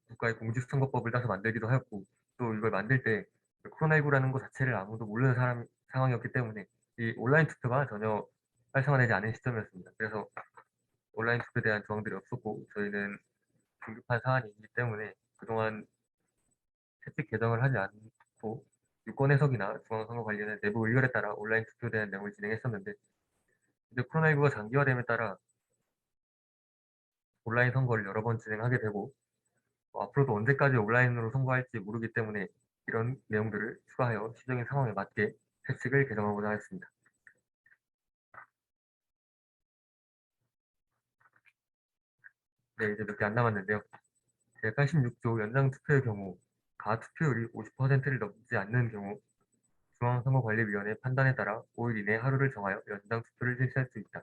국가의 공직선거법을 따서 만들기도 하였고 또 이걸 만들 때 코로나19라는 것 자체를 아무도 모르는 상황이었기 때문에 이 온라인 투표가 전혀 활성화되지 않은 시점이었습니다. 그래서 온라인 투표에 대한 조항들이 없었고 저희는 긴급한 사안이기 때문에 그동안 채찍 개정을 하지 않고 유권 해석이나 중앙선거관리위원회 내부 의결에 따라 온라인 투표에 대한 내용을 진행했었는데 이제 코로나19가 장기화됨에 따라 온라인 선거를 여러 번 진행하게 되고 앞으로도 언제까지 온라인으로 선거할지 모르기 때문에 이런 내용들을 추가하여 시적인 상황에 맞게 채찍을 개정하고자 했습니다. 네, 이제 몇 개 안 남았는데요. 제86조 연장 투표의 경우 가투표율이 50%를 넘지 않는 경우 중앙선거관리위원회 판단에 따라 5일 이내 하루를 정하여 연장 투표를 실시할 수 있다.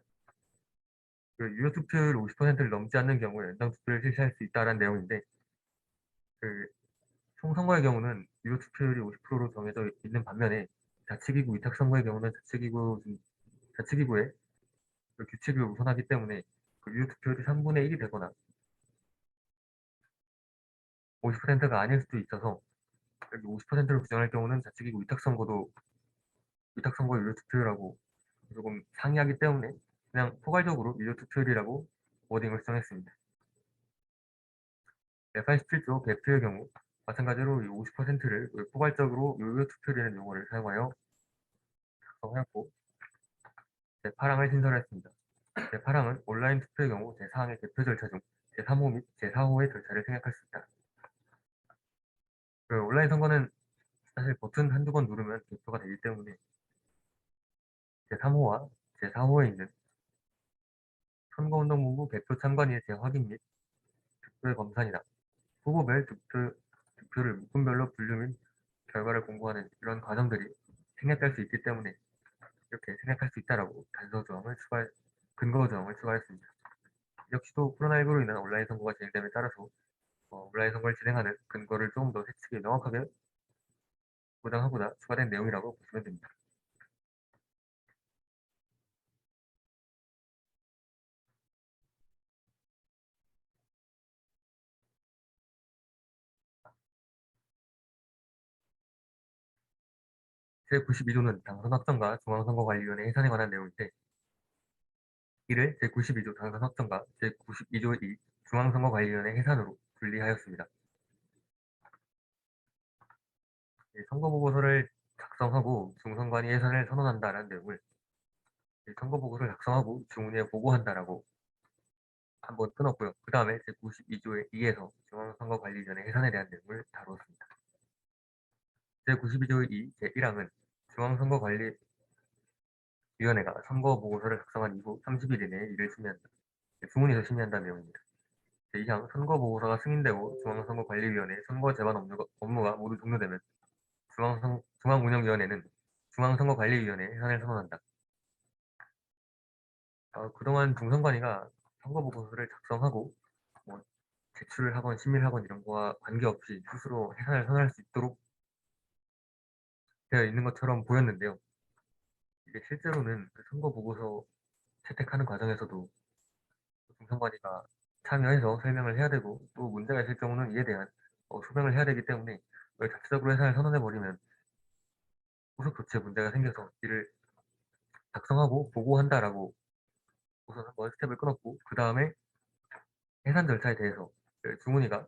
유효 투표율 50%를 넘지 않는 경우에 연장 투표를 실시할 수 있다는 내용인데 그 총선거의 경우는 유효 투표율이 50%로 정해져 있는 반면에 자치기구 위탁선거의 경우는 자치기구의 그 규칙을 우선하기 때문에 그 유효 투표율이 3분의 1이 되거나 50%가 아닐 수도 있어서 여기 50%를 규정할 경우는 자치기구 위탁선거 유효 투표율하고 조금 상이하기 때문에 그냥 포괄적으로 유효 투표율이라고 워딩을 정했습니다. 187조 개표의 경우 마찬가지로 50%를 포괄적으로 유효 투표율이라는 용어를 사용하여 작성하였고 제8항을 신설했습니다. 제8항은 온라인 투표의 경우 제4항의 개표 절차 중 제3호 및 제4호의 절차를 생략할 수 있다. 온라인 선거는 사실 버튼 한두 번 누르면 개표가 되기 때문에 제3호와 제4호에 있는 선거운동본부 개표 참관인의 재확인 및 득표의 검산이나 후보별 득표를 묶음별로 분류 및 결과를 공고하는 이런 과정들이 생략될 수 있기 때문에 이렇게 생략할 수 있다라고 근거 조항을 추가했습니다. 역시도 코로나19로 인한 온라인 선거가 진행됨에 따라서 온라인 선거를 진행하는 근거를 조금 더 세치게 명확하게 보장하고자 추가된 내용이라고 보시면 됩니다. 제92조는 당선 확정과 중앙선거관리위원회 해산에 관한 내용인데 이를 제92조 당선 확정과 제92조 2 중앙선거관리위원회 해산으로 분리하였습니다. 선거보고서를 작성하고 중선관위 해산을 선언한다라는 내용을 선거보고서를 작성하고 중운위에 보고한다라고 한번 끊었고요. 그 다음에 제92조의 2에서 중앙선거관리위원회 해산에 대한 내용을 다루었습니다. 제92조의 2, 제1항은 중앙선거관리위원회가 선거보고서를 작성한 이후 30일 이내에 이를 심의한다. 중운에서 심의한다는 내용입니다. 제2항 선거보고서가 승인되고 중앙선거관리위원회 선거 재반 업무가 모두 종료되면 중앙운영위원회는 중앙선거관리위원회 해산을 선언한다. 그동안 중선관위가 선거보고서를 작성하고 뭐 제출을 하건 심의를 하건 이런 거와 관계없이 스스로 해산을 선언할 수 있도록 되어 있는 것처럼 보였는데요. 이게 실제로는 그 선거 보고서 채택하는 과정에서도 중선관위가 참여해서 설명을 해야 되고 또 문제가 있을 경우는 이에 대한 소명을 해야 되기 때문에 이걸 자체적으로 해산을 선언해버리면 후속 조치에 문제가 생겨서 이를 작성하고 보고한다라고 우선 한번 스텝을 끊었고 그 다음에 해산 절차에 대해서 그 중훈이가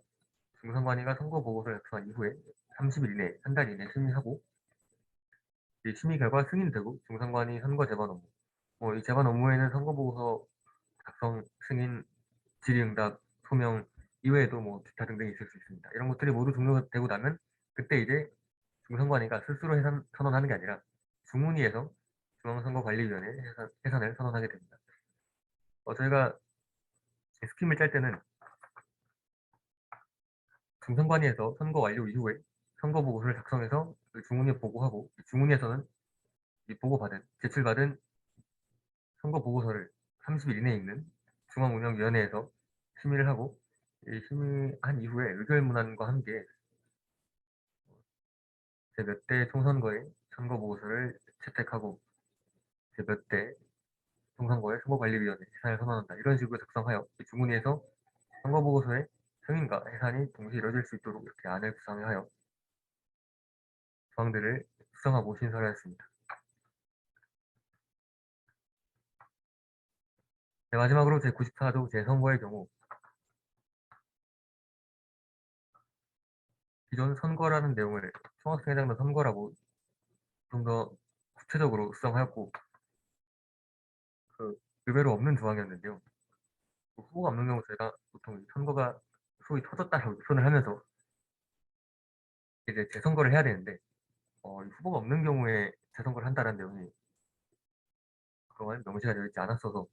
중선관위가 선거 보고서를 작성한 이후에 30일 이내, 한 달 이내 심의하고 이 심의 결과 승인되고 중선관위 선거 재반 업무 이 재반 업무에는 선거 보고서 작성, 승인, 질의응답, 소명 이외에도 뭐 기타 등등이 있을 수 있습니다. 이런 것들이 모두 종료되고 나면 그때 이제 중선관위가 스스로 해산 선언하는 게 아니라 중훈위에서 중앙선거관리위원회 해산을 선언하게 됩니다. 저희가 스킴을 짤 때는 중선관위에서 선거 완료 이후에 선거 보고서를 작성해서 그 중훈위에 보고하고 중훈위에서는 이 보고받은 제출받은 선거 보고서를 30일 이내에 있는 중앙운영위원회에서 심의를 하고 이 심의한 이후에 의결문안과 함께 제 몇 대 총선거에 선거 보고서를 채택하고 제 몇 대 총선거에 선거관리위원회 해산을 선언한다. 이런 식으로 작성하여 중문위에서 선거 보고서의 승인과 해산이 동시에 이뤄질 수 있도록 이렇게 안을 구성하여 조항들을 수정하고 신설하였습니다. 네, 마지막으로 제94조 재선거의 경우 기존 선거라는 내용을 총학생회장단 선거라고 좀 더 구체적으로 수정하였고 그 의외로 없는 조항이었는데요. 후보가 없는 경우 저희가 보통 선거가 소위 터졌다라고 표현을 하면서 이제 재선거를 해야 되는데 이 후보가 없는 경우에 재선거를 한다는 내용이 그동안 명시가 되어 있지 않았어서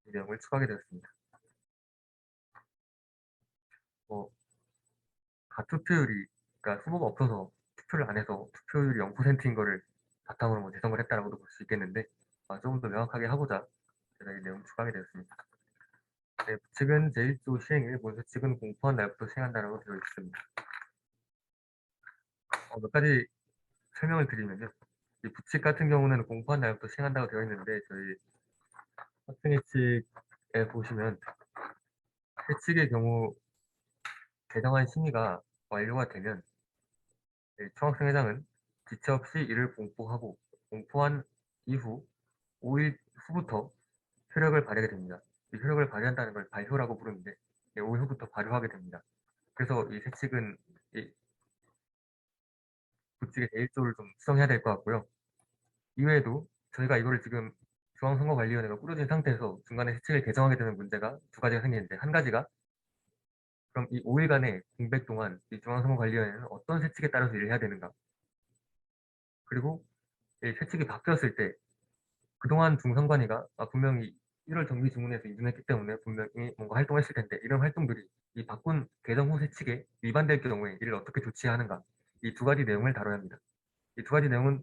이 내용을 추가하게 되었습니다. 뭐 가투표율이 그러니까 후보가 없어서 투표를 안 해서 투표율이 0%인 거를 바탕으로 뭐 재선거를 했다라고도 볼 수 있겠는데 조금 더 명확하게 하고자 제가 이 내용을 추가하게 되었습니다. 네, 부칙은 제1조 시행일, 본세칙은 공포한 날부터 시행한다라고 되어 있습니다. 몇 가지 설명을 드리면요. 이 부칙 같은 경우는 공포한 날부터 시행한다고 되어 있는데 저희 학생회칙에 보시면 회칙의 경우 개정안 심의가 완료가 되면 총학생회장은 지체 없이 이를 공포하고 공포한 이후 5일 후부터 효력을 발휘하게 됩니다. 이 효력을 발휘한다는 걸 발효라고 부르는데 5일 후부터 발효하게 됩니다. 그래서 이 세칙은 이 부칙의 제1조를 좀 수정해야 될 것 같고요. 이외에도 저희가 이거를 지금 중앙선거관리위원회가 꾸려진 상태에서 중간에 세칙을 개정하게 되는 문제가 두 가지가 생기는데 한 가지가 그럼 이 5일간의 공백 동안 이 중앙선거관리위원회는 어떤 세칙에 따라서 일을 해야 되는가 그리고 이 세칙이 바뀌었을 때 그동안 중선관위가 분명히 1월 정기주문에서 이준했기 때문에 분명히 뭔가 활동했을 텐데 이런 활동들이 이 바꾼 개정 후 세칙에 위반될 경우에 이를 어떻게 조치해야 하는가 이 두 가지 내용을 다뤄야 합니다. 이 두 가지 내용은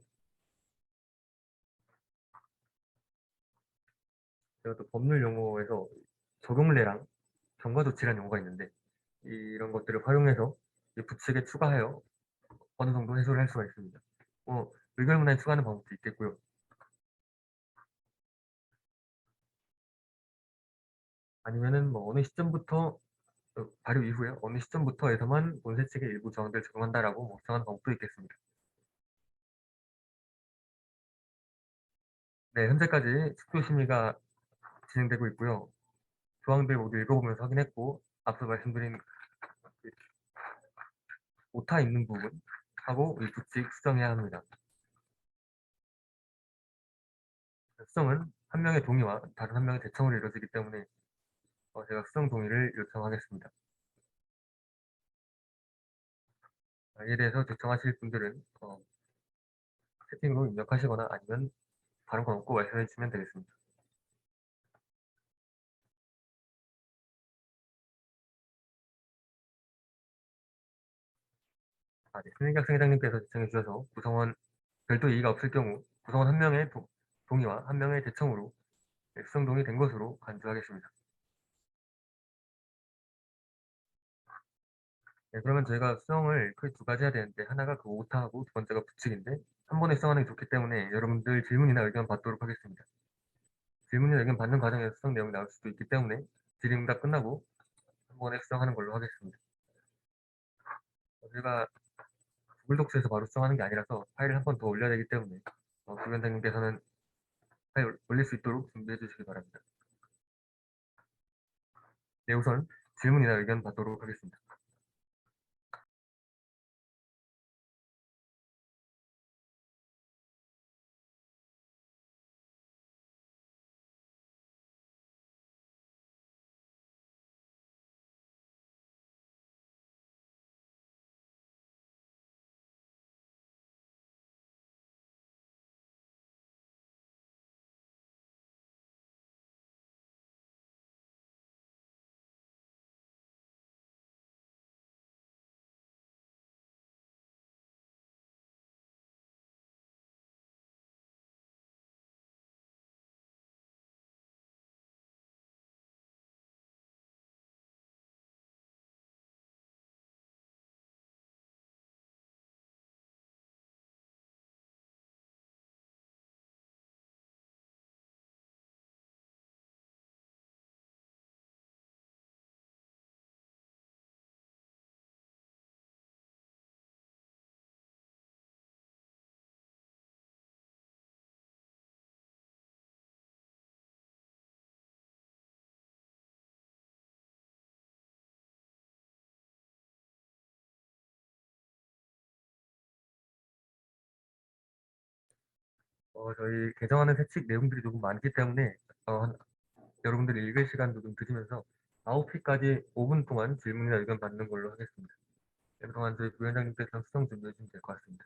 제가 또 법률 용어에서 적용례랑 경과조치라는 용어가 있는데 이런 것들을 활용해서 이 부칙에 추가하여 어느 정도 해소를 할 수가 있습니다. 의결문안에 추가하는 방법도 있겠고요. 아니면은 뭐 어느 시점부터 발효 이후에 어느 시점부터에서만 본세칙의 일부 조항들을 적용한다라고 뭐 정하는 방법도 있겠습니다. 네, 현재까지 축조 심의가 진행되고 있고요. 조항들 모두 읽어보면서 확인했고 앞서 말씀드린 그 오타 있는 부분 하고 이 부칙 수정해야 합니다. 수정은 한 명의 동의와 다른 한 명의 대청으로 이루어지기 때문에 제가 수정 동의를 요청하겠습니다. 이에 대해서 대청하실 분들은 채팅으로 입력하시거나 아니면 다른 건 없고 말씀해 주시면 되겠습니다. 네. 신민학생 회장님께서 지청해 주셔서 구성원 별도 이의가 없을 경우 구성원 한 명의 동의와 한 명의 대청으로 수정 동의된 것으로 간주하겠습니다. 네, 그러면 저희가 수정을 크게 두 가지 해야 되는데 하나가 그 오타하고 두 번째가 부칙인데 한 번에 수정하는 게 좋기 때문에 여러분들 질문이나 의견 받도록 하겠습니다. 질문이나 의견 받는 과정에서 수정 내용이 나올 수도 있기 때문에 질의응답 끝나고 한 번에 수정하는 걸로 하겠습니다. 저희가 구글 독스에서 바로 수정하는 게 아니라서 파일을 한 번 더 올려야 되기 때문에 부위원장님께서는 파일 올릴 수 있도록 준비해 주시기 바랍니다. 네, 우선 질문이나 의견 받도록 하겠습니다. 저희 개정하는 세칙 내용들이 조금 많기 때문에 여러분들이 읽을 시간도 좀 드리면서 9시까지 5분 동안 질문이나 의견 받는 걸로 하겠습니다. 그동안 저희 부위원장님께서 수정 준비해 주시면 될 것 같습니다.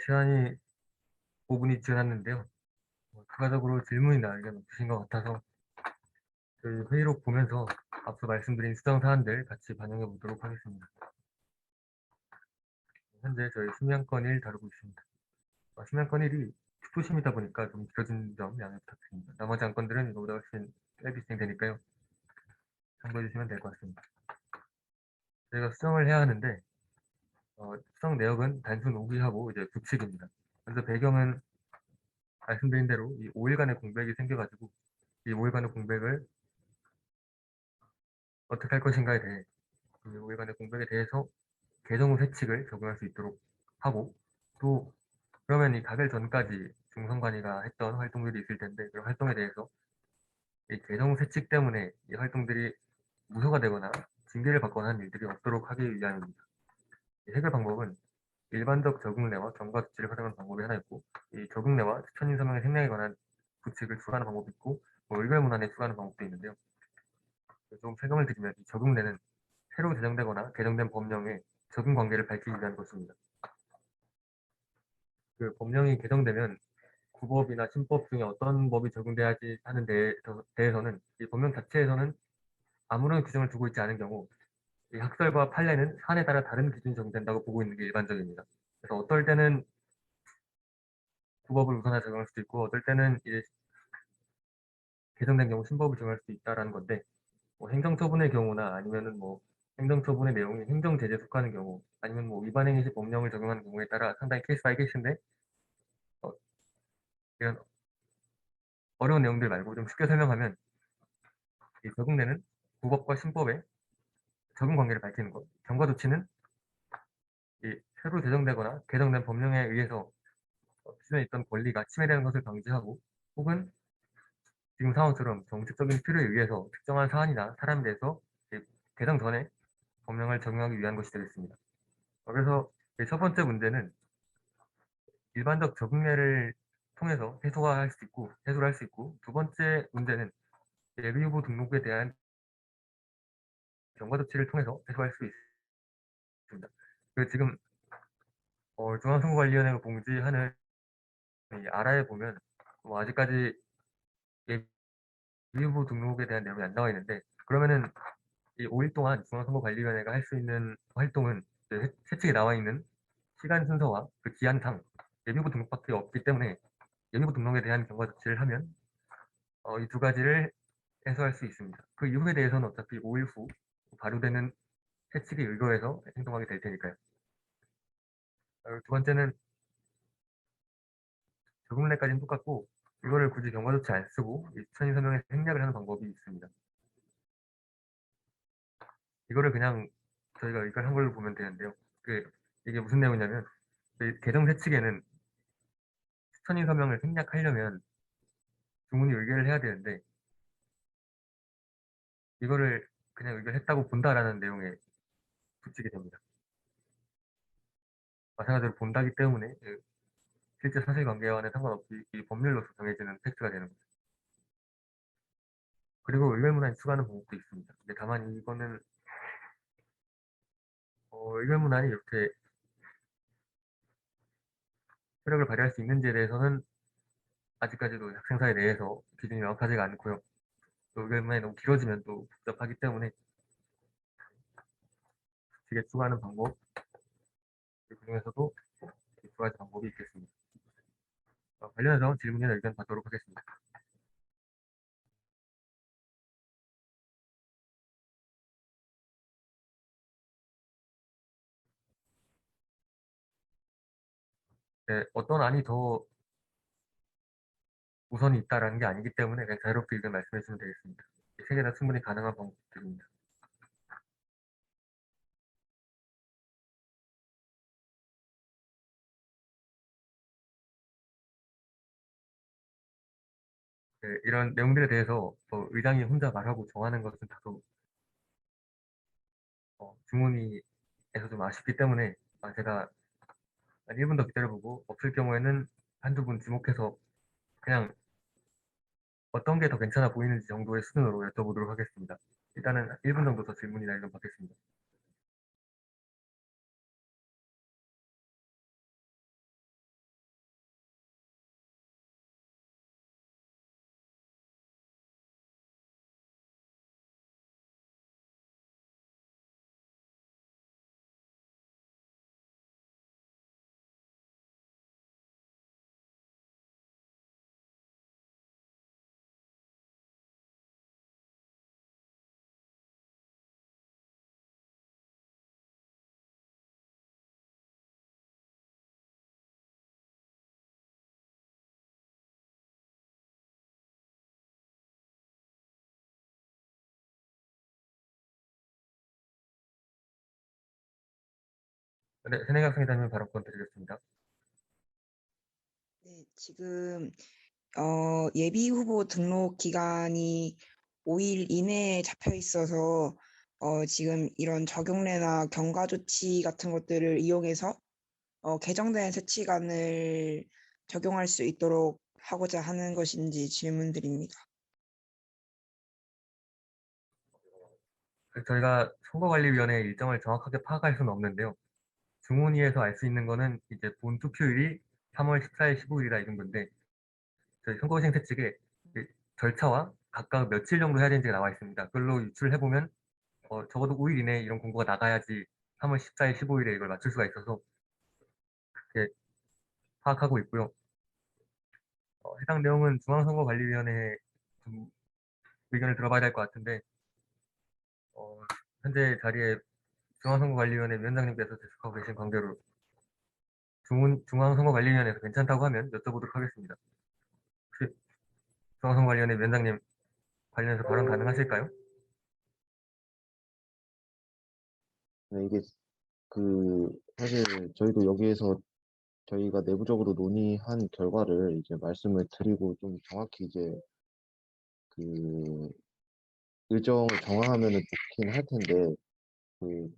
시간이 5분이 지났는데요. 추가적으로 질문이나 의견 없으신 것 같아서 저희 회의록 보면서 앞서 말씀드린 수정 사안들 같이 반영해 보도록 하겠습니다. 현재 저희 심의안건 1 다루고 있습니다. 심의안건 1이 특수심이다 보니까 좀 길어진 점 양해 부탁드립니다. 나머지 안건들은 이거보다 훨씬 짧게 진행되니까요. 참고해 주시면 될 것 같습니다. 저희가 수정을 해야 하는데 수정 내역은 단순 오기하고 이제 규칙입니다. 먼저 배경은 말씀드린 대로 이 5일간의 공백이 생겨가지고 이 5일간의 공백을 어떻게 할 것인가에 대해 이 5일간의 공백에 대해서 개정 후 세칙을 적용할 수 있도록 하고 또 그러면 이 가결 전까지 중선관위가 했던 활동들이 있을 텐데 그런 활동에 대해서 이 개정 후 세칙 때문에 이 활동들이 무효가 되거나 징계를 받거나 하는 일들이 없도록 하기 위함입니다. 이 해결 방법은 일반적 적응례와 경과 조치를 활용하는 방법이 하나 있고 이 적응례와 추천인 서명의 생략에 관한 규칙을 추가하는 방법이 있고 의결 문안에 추가하는 방법도 있는데요. 좀 설명을 드리면 이 적응례는 새로 제정되거나 개정된 법령의 적응 관계를 밝히기 위한 것입니다. 그 법령이 개정되면 구법이나 신법 중에 어떤 법이 적용돼야지 하는 대해서는 이 법령 자체에서는 아무런 규정을 두고 있지 않은 경우 이 학설과 판례는 사안에 따라 다른 기준이 적용된다고 보고 있는 게 일반적입니다. 그래서 어떨 때는 구법을 우선하 적용할 수도 있고 어떨 때는 이제 개정된 경우 신법을 적용할 수도 있다라는 건데 뭐 행정처분의 경우나 아니면은 뭐 행정처분의 내용이 행정제재에 속하는 경우 아니면 뭐 위반행위시 법령을 적용하는 경우에 따라 상당히 케이스 바이 케이스인데 어, 이런 어려운 내용들 말고 좀 쉽게 설명하면 이 적용되는 구법과 신법의 적용 관계를 밝히는 것, 경과 조치는 이 새로 제정되거나 개정된 법령에 의해서 기존에 있던 권리가 침해되는 것을 방지하고 혹은 지금 상황처럼 정책적인 필요에 의해서 특정한 사안이나 사람에 대해서 개정 전에 법령을 적용하기 위한 것이 되겠습니다. 그래서 첫 번째 문제는 일반적 적응례를 통해서 해소를 할 수 있고 두 번째 문제는 예비후보 등록에 대한 경과 조치를 통해서 해소할 수 있습니다. 지금 중앙선거관리위원회가 공지하는 이 아라에 보면 뭐 아직까지 예비후보 등록에 대한 내용이 안 나와 있는데 그러면은 이 5일 동안 중앙선거관리위원회가 할 수 있는 활동은 세칙에 나와 있는 시간 순서와 그 기한상 예비후보 등록밖에 없기 때문에 예비후보 등록에 대한 경과 조치를 하면 이 두 가지를 해소할 수 있습니다. 그 이후에 대해서는 어차피 5일 후 발효되는 세칙에 의거해서 행동하게 될 테니까요. 두 번째는 적응례까지는 똑같고 이거를 굳이 경과 조치 안 쓰고 천인 서명에 생략을 하는 방법이 있습니다. 이거를 그냥 저희가 의결한 걸로 보면 되는데요. 이게 무슨 내용이냐면 개정 세칙에는 천인 서명을 생략하려면 주문이 의결을 해야 되는데 이거를 그냥 의결했다고 본다라는 내용에 붙이게 됩니다. 마찬가지로 본다기 때문에 실제 사실관계와는 상관없이 이 법률로서 정해지는 팩트가 되는 거죠. 그리고 의결문안에 추가하는 방법도 있습니다. 근데 다만 이거는 의결문안이 이렇게 효력을 발휘할 수 있는지에 대해서는 아직까지도 학생사회 내에서 기준이 명확하지가 않고요. 또 의결문안이 너무 길어지면 또 복잡하기 때문에 직에 추가하는 방법 그 중에서도 두 가지 방법이 있겠습니다. 관련해서 질문이나 의견 받도록 하겠습니다. 네, 어떤 안이 더 우선이 있다라는 게 아니기 때문에 그냥 자유롭게 의견 말씀해 주시면 되겠습니다. 세 개 다 충분히 가능한 방법들입니다. 네, 이런 내용들에 대해서 의장이 혼자 말하고 정하는 것은 다소 주문위에서 좀 아쉽기 때문에 제가 한 1분 더 기다려보고 없을 경우에는 한두 분 지목해서 그냥 어떤 게 더 괜찮아 보이는지 정도의 수준으로 여쭤보도록 하겠습니다. 일단은 1분 정도 더 질문이나 이런 받겠습니다. 네, 새내각 상의자님 발언권 드리겠습니다. 네, 지금 예비 후보 등록 기간이 5일 이내에 잡혀 있어서 지금 이런 적용례나 경과 조치 같은 것들을 이용해서 개정된 세치관을 적용할 수 있도록 하고자 하는 것인지 질문드립니다. 저희가 선거관리위원회 일정을 정확하게 파악할 수는 없는데요. 중훈위에서 알 수 있는 거는 이제 본 투표일이 3월 14일, 15일이다 이런 건데 저희 선거신세 측에 그 절차와 각각 며칠 정도 해야 되는지가 나와 있습니다. 그걸로 유출해보면 적어도 5일 이내에 이런 공고가 나가야지 3월 14일, 15일에 이걸 맞출 수가 있어서 그렇게 파악하고 있고요. 해당 내용은 중앙선거관리위원회에 좀 의견을 들어봐야 될 것 같은데 현재 자리에 중앙선거관리위원회 위원장님께서 제속하고 계신 관계로 중앙선거관리위원회에서 괜찮다고 하면 여쭤보도록 하겠습니다. 혹시 중앙선거관리위원회 위원장님 관련해서 발언 가능하실까요? 네, 이게 사실 저희도 여기에서 저희가 내부적으로 논의한 결과를 이제 말씀을 드리고 좀 정확히 이제 그 일정을 정하면은 좋긴 할 텐데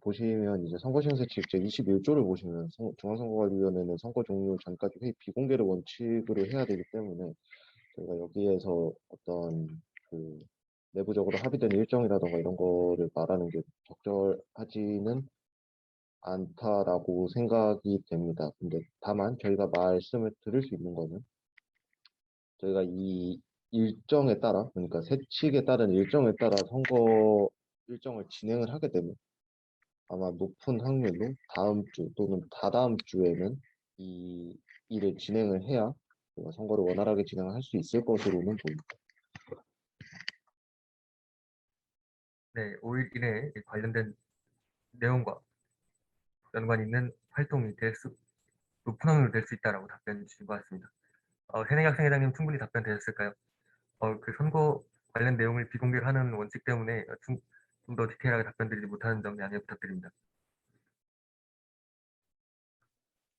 보시면 이제 선거시행세칙 제21조를 보시면 중앙선거관리위원회는 선거 종료 전까지 회의 비공개를 원칙으로 해야 되기 때문에 저희가 여기에서 어떤 내부적으로 합의된 일정이라던가 이런 거를 말하는 게 적절하지는 않다라고 생각이 됩니다. 근데 다만 저희가 말씀을 드릴 수 있는 거는 저희가 이 일정에 따라 그러니까 세칙에 따른 일정에 따라 선거 일정을 진행을 하게 되면 아마 높은 확률로 다음 주 또는 다다음 주에는 이 일을 진행을 해야 저희가 선거를 원활하게 진행할 수 있을 것으로는 보입니다. 네, 5일 이내에 관련된 내용과 연관 있는 활동이 높은 확률로 될 수 있다라고 답변 주신 것 같습니다. 새내각 상회장님 충분히 답변 되셨을까요? 그 선거 관련 내용을 비공개로 하는 원칙 때문에 좀 더 디테일하게 답변드리지 못하는 점 양해 부탁드립니다.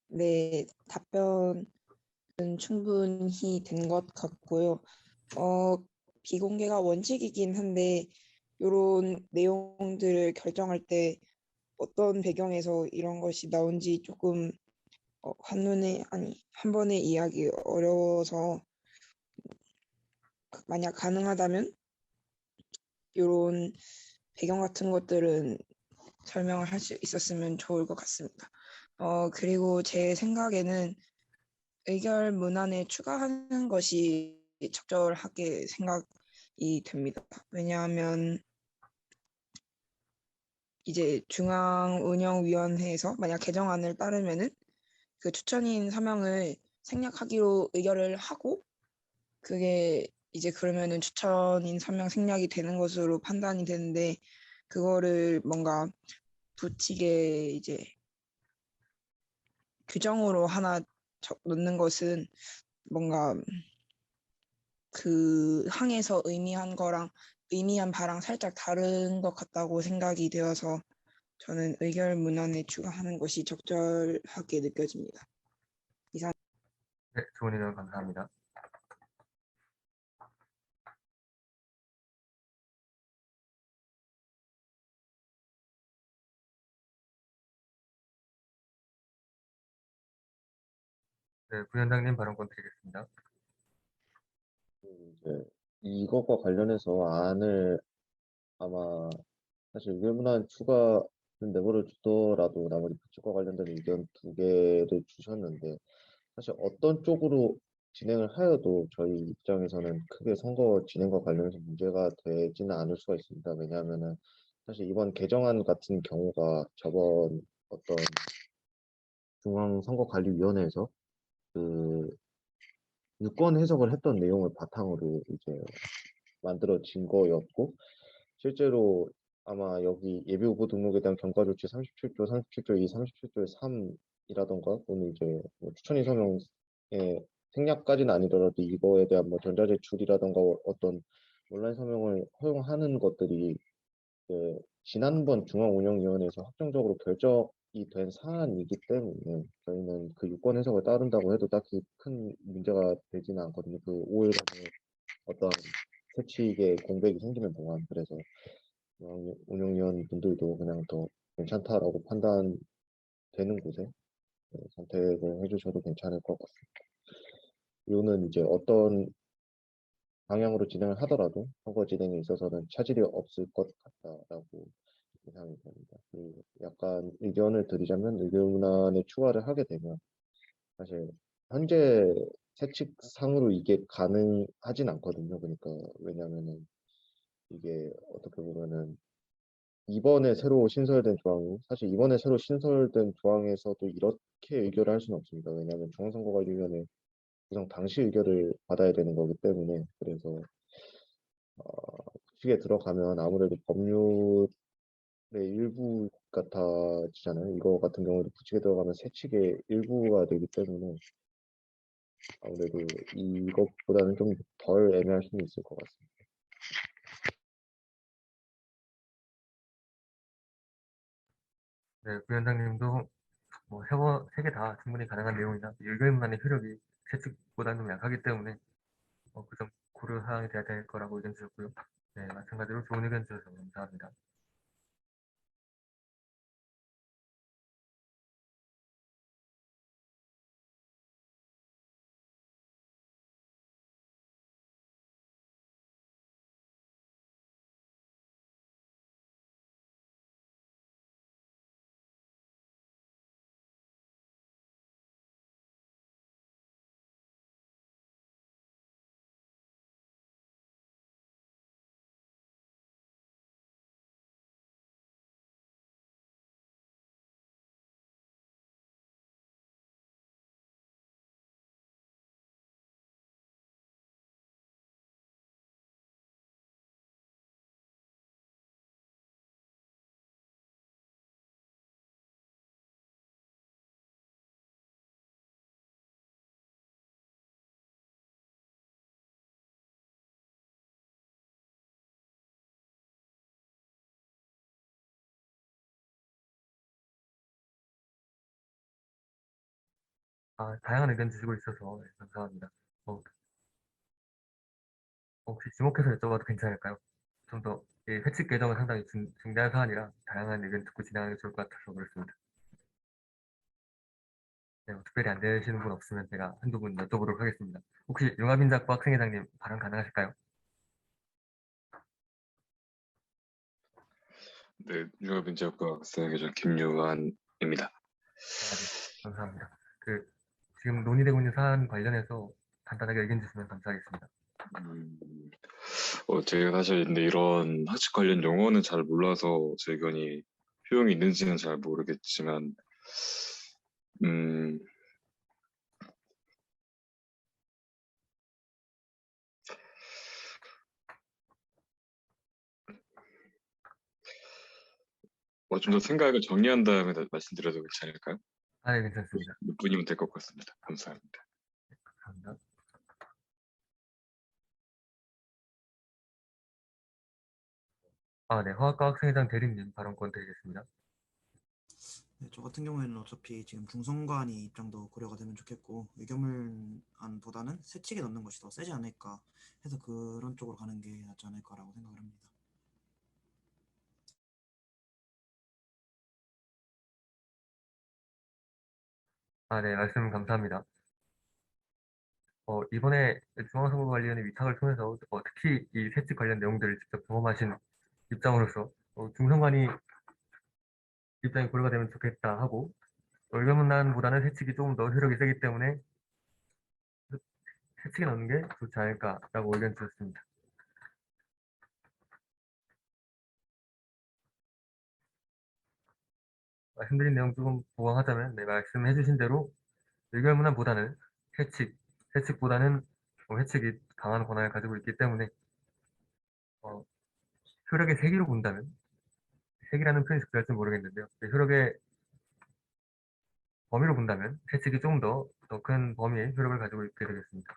네, 답변은 충분히 된 것 같고요. 비공개가 원칙이긴 한데 이런 내용들을 결정할 때 어떤 배경에서 이런 것이 나온지 조금 한 번에 이해하기 어려워서 만약 가능하다면 이런 배경 같은 것들은 설명을 할 수 있었으면 좋을 것 같습니다. 그리고 제 생각에는 의결 문안에 추가하는 것이 적절하게 생각이 됩니다. 왜냐하면 이제 중앙운영위원회에서 만약 개정안을 따르면은 그 추천인 3명을 생략하기로 의결을 하고 그게 이제 그러면은 추천인 3명 생략이 되는 것으로 판단이 되는데 그거를 뭔가 붙이게 이제 규정으로 하나 넣는 것은 뭔가 그 항에서 의미한 바랑 살짝 다른 것 같다고 생각이 되어서 저는 의결 문안에 추가하는 것이 적절하게 느껴집니다. 이상. 네, 좋은 의견 감사합니다. 네, 부위원장님 발언권 드리겠습니다. 이제 이것과 관련해서 안을 아마 사실 의결문안 추가는 내버려 두더라도 나머지 부칙과 관련된 의견 두 개를 주셨는데 사실 어떤 쪽으로 진행을 하여도 저희 입장에서는 크게 선거 진행과 관련해서 문제가 되지는 않을 수가 있습니다. 왜냐하면은 사실 이번 개정안 같은 경우가 저번 어떤 중앙선거관리위원회에서 그 유권 해석을 했던 내용을 바탕으로 이제 만들어진 거였고 실제로 아마 여기 예비후보 등록에 대한 경과조치 37조, 37조 2, 37조 3이라던가 또는 이제 뭐 추천인 서명의 생략까지는 아니더라도 이거에 대한 뭐 전자제출이라던가 어떤 온라인 서명을 허용하는 것들이 지난번 중앙운영위원회에서 확정적으로 된 사안이기 때문에 저희는 그 유권 해석을 따른다고 해도 딱히 큰 문제가 되지는 않거든요. 그 5일 안에 어떤 세칙의 공백이 생기는 동안. 그래서 운영위원 분들도 그냥 더 괜찮다라고 판단되는 곳에 선택을 해주셔도 괜찮을 것 같습니다. 이유는 이제 어떤 방향으로 진행을 하더라도 선거 진행에 있어서는 차질이 없을 것 같다라고 예상이 됩니다. 그리고 약간 의견을 드리자면 의견문안에 추가를 하게 되면 사실 현재 세칙상으로 이게 가능하진 않거든요. 그러니까 왜냐하면은 이게 어떻게 보면은 이번에 새로 신설된 조항이 사실 이번에 새로 신설된 조항에서도 이렇게 의결을 할 수는 없습니다. 왜냐하면 중앙선거관리위원회 구성 당시 의결을 받아야 되는 거기 때문에. 그래서 규칙에 들어가면 아무래도 법률의 일부 같아지잖아요. 이거 같은 경우도 규칙에 들어가면 세칙의 일부가 되기 때문에 아무래도 이것보다는 좀 덜 애매할 수는 있을 것 같습니다. 네, 부위원장님도 뭐 세 개 다 충분히 가능한 내용이나 의결문안의 효력이 채찍보다는 좀 약하기 때문에 그 점 고려사항이 돼야 될 거라고 의견 주셨고요. 네, 마찬가지로 좋은 의견 주셔서 감사합니다. 다양한 의견 주시고 있어서 네, 감사합니다. 어, 혹시 지목해서 여쭤봐도 괜찮을까요? 좀 더 회칙 개정은 상당히 중대한 사안이라 다양한 의견 듣고 진행하는 게 좋을 것 같아서 그렇습니다. 네, 특별히 안 되시는 분 없으면 제가 한두 분 여쭤보도록 하겠습니다. 혹시 융합인작부 학생회장님 발언 가능하실까요? 네, 융합인재학과 학생회장 김유한입니다. 네, 감사합니다. 지금 논의되고 있는 사안 관련해서 간단하게 의견 주시면 감사하겠습니다. 음, 제가 사실 근데 이런 학칙 관련 용어는 잘 몰라서 제 의견이 효용이 있는지는 잘 모르겠지만, 음, 좀 더 생각을 정리한 다음에 말씀드려도 괜찮을까요? 네, 괜찮습니다. 몇 분이면 될 것 같습니다. 감사합니다. 감사합니다. 네, 화학과 학생회장 대리님 발언권 드리겠습니다. 네, 저 같은 경우에는 어차피 지금 중선관위 입장도 고려가 되면 좋겠고 의결문안보다는 세칙에 넣는 것이 더 세지 않을까 해서 그런 쪽으로 가는 게 낫지 않을까라고 생각을 합니다. 네, 말씀 감사합니다. 이번에 중앙선거관리위원회 위탁을 통해서 특히 이 세칙 관련 내용들을 직접 경험하신 입장으로서 중선관위 입장이 고려가 되면 좋겠다 하고 의결문안보다는 세칙이 조금 더 효력이 세기 때문에 세칙에 넣는 게 좋지 않을까라고 의견 주셨습니다. 말씀드린 내용 조금 보강하자면 말씀해 주신 대로 의결문안보다는 세칙보다는 회칙이 강한 권한을 가지고 있기 때문에 어, 효력의 세기로 본다면 세기라는 표현이 적절할지 모르겠는데요. 효력의 범위로 본다면 세칙이 조금 더 큰 범위의 효력을 가지고 있게 되겠습니다.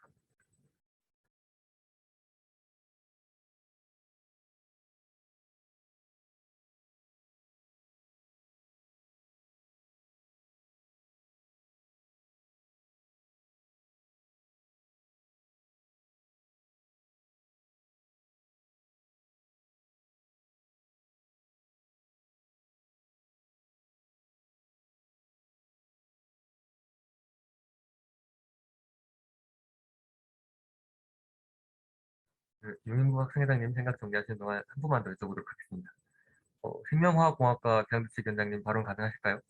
유인구 학생회장님 생각 정리하시는 동안 한 분만 더 여쭤보도록 하겠습니다. 생명화학공학과 배양규칙 위원장님 발언 가능하실까요?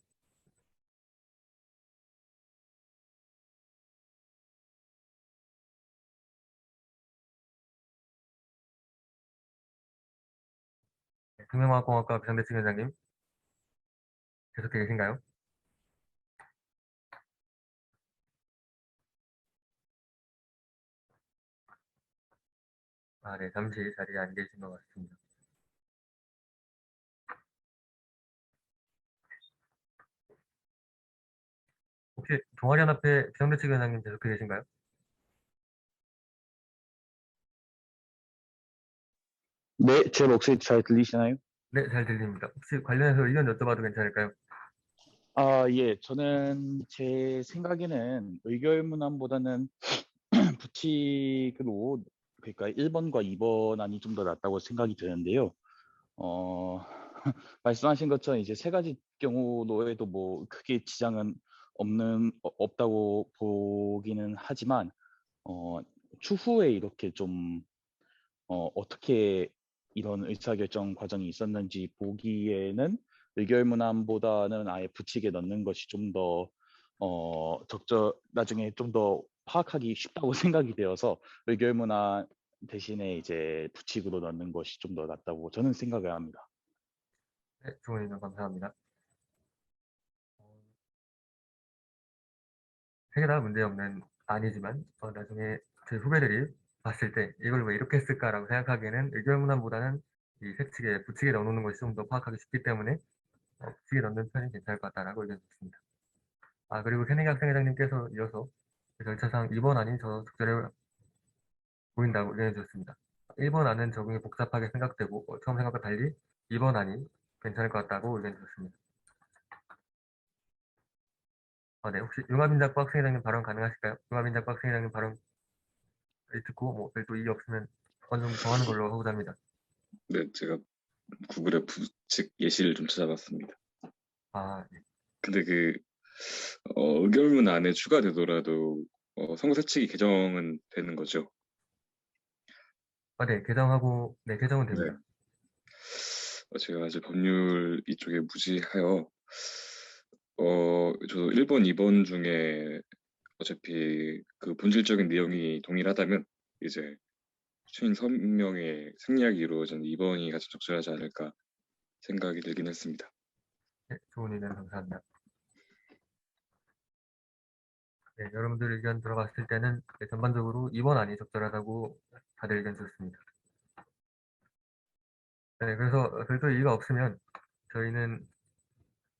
네, 생명화학공학과 배양규칙 위원장님 계속해 계신가요? 아, 네, 잠시 자리에 안 계신 것 같습니다. 혹시 동아리연합회 비상대책 위원장님 계속해 계신가요? 네, 제 목소리 잘 들리시나요? 네, 잘 들립니다. 혹시 관련해서 의견 여쭤봐도 괜찮을까요? 아, 예. 저는 제 생각에는 의결문안보다는 부칙으로 그러니까 1번과 2번 안이 좀 더 낫다고 생각이 드는데요. 어, 말씀하신 것처럼 이제 세 가지 경우로에도 뭐 크게 지장은 없다고 보기는 하지만 추후에 이렇게 좀 어떻게 이런 의사결정 과정이 있었는지 보기에는 의결문안보다는 아예 부칙에 넣는 것이 좀 더 나중에 좀 더 파악하기 쉽다고 생각이 되어서 의결문안 대신에 이제 부칙으로 넣는 것이 좀 더 낫다고 저는 생각을 합니다. 네, 좋은 의견 감사합니다. 세 개 다 문제없는 아니지만 나중에 제 후배들이 봤을 때 이걸 왜 이렇게 했을까라고 생각하기에는 의결문안보다는 이 세칙에 부칙에 넣어놓는 것이 좀 더 파악하기 쉽기 때문에 부칙에 넣는 편이 괜찮을 것 같다라고 의견 주셨습니다. 아, 그리고 새내기 학생회장님께서 이어서 그 절차상 2번 안이 더 적절해 보인다고 의견해 주셨습니다. 1번 안은 적용이 복잡하게 생각되고 처음 생각과 달리 2번 안이 괜찮을 것 같다고 의견 주셨습니다. 네, 혹시 융합인작과 학생회장님 발언 가능하실까요? 융합인작과 학생회장님 발언 듣고 뭐 별도 이의 없으면 어느 정도 정하는 걸로 하고자 합니다. 네, 제가 구글에 부칙 예시를 좀 찾아봤습니다. 아, 네. 근데 의결문 안에 추가되더라도 선거세칙이 개정은 되는 거죠. 네, 개정하고, 네, 개정은 네. 됩니다. 제가 아직 법률 이쪽에 무지하여 저도 1번, 2번 중에 어차피 그 본질적인 내용이 동일하다면 이제 최인 선명의 생략이 이루어진 2번이 가장 적절하지 않을까 생각이 들긴 했습니다. 네, 좋은 의견 감사합니다. 네, 여러분들 의견 들어봤을 때는 네, 전반적으로 2번 안이 적절하다고 다들 의견 주셨습니다. 네, 그래서 별도 이의가 없으면 저희는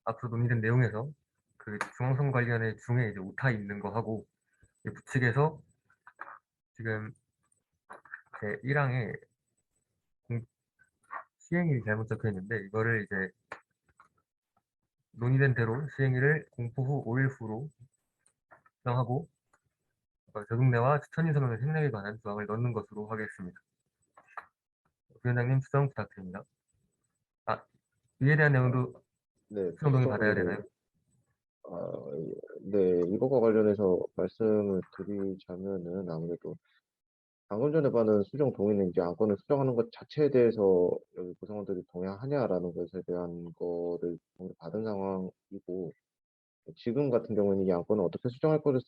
앞으로 논의된 내용에서 그 중앙선거관리위원회 중에 이제 오타 있는 거 하고 이 부칙에서 지금 제 1항에 시행일이 잘못 적혀 있는데 이거를 이제 논의된 대로 시행일을 공포 후 5일 후로 수정하고 적응내와 추천인 서명의 생략에 관한 조항을 넣는 것으로 하겠습니다. 위원장님 수정 부탁드립니다. 아, 이에 대한 내용도 네, 수정 동의 받아야 수정을 되나요? 네, 이것과 관련해서 말씀을 드리자면은 아무래도 방금 전에 받은 수정 동의는 이제 안건을 수정하는 것 자체에 대해서 여기 구성원들이 동의하냐라는 것에 대한 거를 받은 상황이고 지금 같은 경우는 이 안건을 어떻게 수정할 것에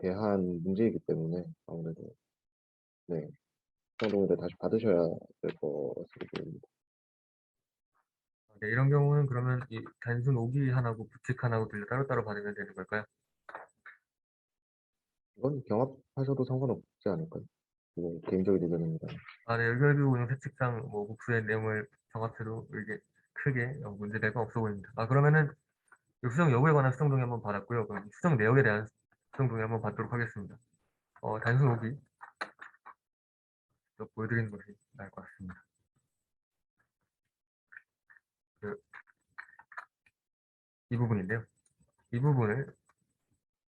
대한 문제이기 때문에 아무래도 네, 수정 동의를 다시 받으셔야 될 것으로 보입니다. 네, 이런 경우는 그러면 이 단순 오기 하나고 부칙 하나고 둘 따로따로 받으면 되는 걸까요? 이건 경합하셔도 상관없지 않을까요? 이건 개인적인 의견입니다. 아, 네, 열결비 운영 세칙상 뭐 목수의 내용을 정합해도 이게 크게 문제될 건 없어 보입니다. 아, 그러면은 이 수정 여부에 관한 수정 동의 한번 받았고요. 그럼 수정 내역에 대한 수정 동의 한번 받도록 하겠습니다. 단순 오기 또 보여드리는 것이 나을 것 같습니다. 그, 이 부분인데요. 이 부분을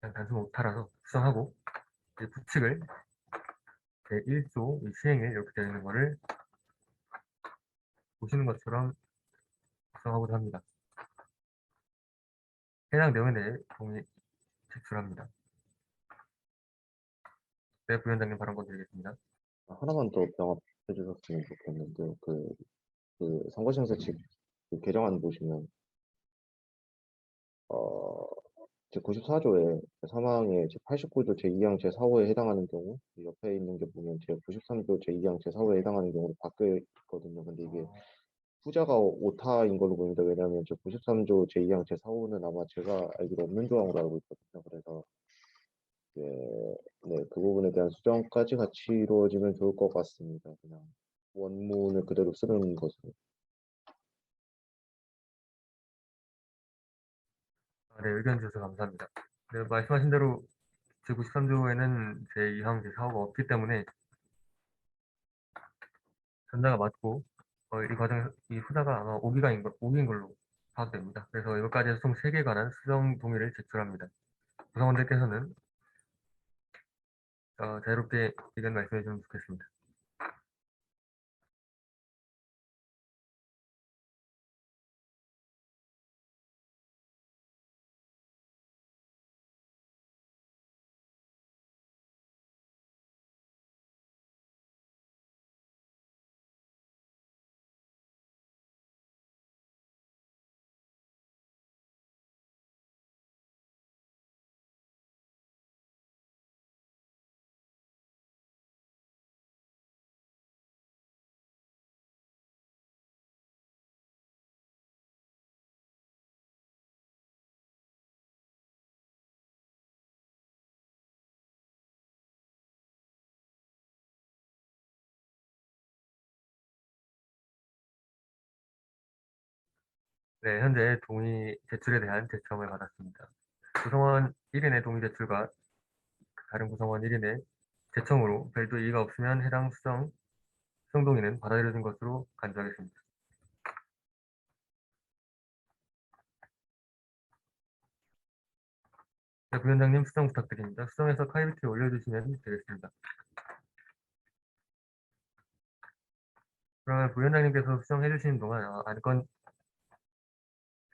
그냥 단순 오타라서 수정하고 이 부칙을 제1조 시행일 이렇게 되어 있는 거를 보시는 것처럼 구성하고자 합니다. 해당 내용에 대해 동의 제출합니다. 네, 부위원장님 발언권 드리겠습니다. 하나만 더 병합해 주셨으면 좋겠는데, 그 선거시행사 측그 개정안 보시면, 어, 제 94조에 사망의 제 89조 제2항 제4호에 해당하는 경우, 이 옆에 있는 게 보면 제 93조 제2항 제4호에 해당하는 경우로 바뀌어 있거든요. 근데 이게 후자가 오타인 걸로 보입니다. 왜냐하면 제 93조 제2항 제4호는 아마 제가 알기로 없는 조항으로 알고 있거든요. 그래서 네, 그 부분에 대한 수정까지 같이 이루어지면 좋을 것 같습니다. 그냥 원문을 그대로 쓰는 것으로. 네, 의견 주셔서 감사합니다. 네, 말씀하신 대로 제93조에는 제2항, 제4호가 없기 때문에 전자가 맞고 이 과정에서 이 후자가 아마 오기인 걸로 파악됩니다. 그래서 이것까지 해서 총 3개에 관한 수정 동의를 제출합니다. 구성원들께서는 자유롭게 의견 말씀해 주시면 좋겠습니다. 네, 현재 동의 제출에 대한 제청을 받았습니다. 구성원 1인의 동의 제출과 다른 구성원 1인의 제청으로 별도 이의가 없으면 해당 수정 동의는 받아들여진 것으로 간주하겠습니다. 네, 부위원장님 수정 부탁드립니다. 수정해서 카이비트에 올려주시면 되겠습니다. 그러면 부위원장님께서 수정해 주시는 동안 안건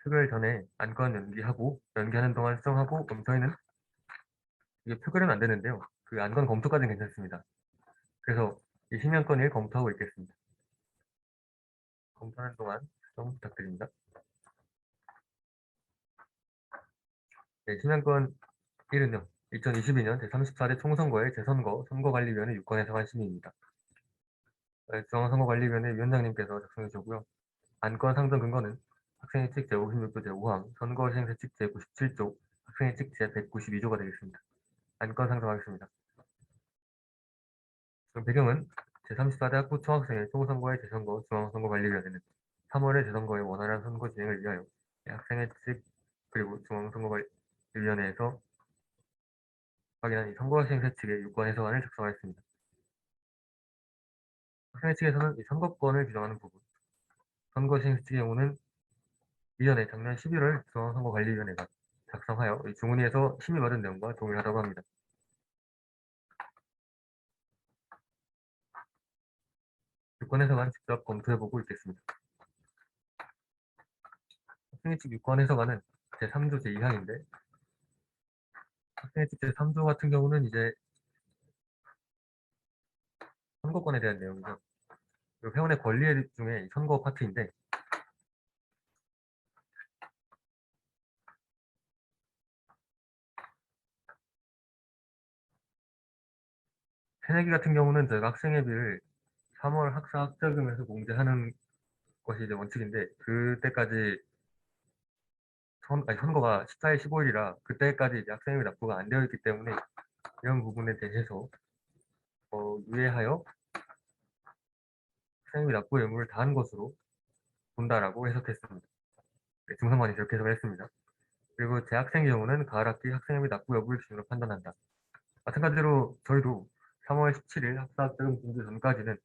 표결 전에 안건 연기하는 동안 수정하고 그럼 저희는 이게 표결은 안 되는데요. 그 안건 검토까지는 괜찮습니다. 그래서 이 심의안건 1 검토하고 있겠습니다. 검토하는 동안 수정 부탁드립니다. 네, 심의안건 1은요. 2022년 제34대 총선거의 재선거 선거관리위원회 유권 해석안 심의입니다. 중앙선거관리위원회 위원장님께서 작성해 주셨고요. 안건 상정 근거는 학생회 측 제56조 제5항, 선거시행사 측 제97조, 학생회 측 제192조가 되겠습니다. 안건 상정하겠습니다. 그럼 배경은 제34대 학부 총학생회 총선거의 재선거 중앙선거관리위원회는 3월의 재선거의 원활한 선거 진행을 위하여 학생회 측 그리고 중앙선거관리위원회에서 확인한 이 선거시행사 측의 유권 해석안을 작성하였습니다. 학생회 측에서는 이 선거권을 규정하는 부분, 선거시행사 측의 경우는 이전에 작년 11월 중앙선거관리위원회가 작성하여 이 중은위에서 심의받은 내용과 동일하다고 합니다. 유권 해석안 직접 검토해보고 있겠습니다. 학생회 측 유권 해석안은 제3조 제2항인데 학생회 측 제3조 같은 경우는 이제 선거권에 대한 내용이죠. 그리고 회원의 권리 중에 선거 파트인데 새내기 같은 경우는 저희가 학생회비를 3월 학사 학자금에서 공제하는 것이 이제 원칙인데 그때까지 선거가 14일 15일이라 그때까지 이제 학생회비 납부가 안 되어 있기 때문에 이런 부분에 대해서 유예하여 학생회비 납부 의무를 다한 것으로 본다라고 해석했습니다. 네, 중선관이 그렇게 해석을 했습니다. 그리고 재학생의 경우는 가을 학기 학생회비 납부 여부를 기준으로 판단한다. 마찬가지로 저희도 3월 17일 학사학자금 공제 전까지는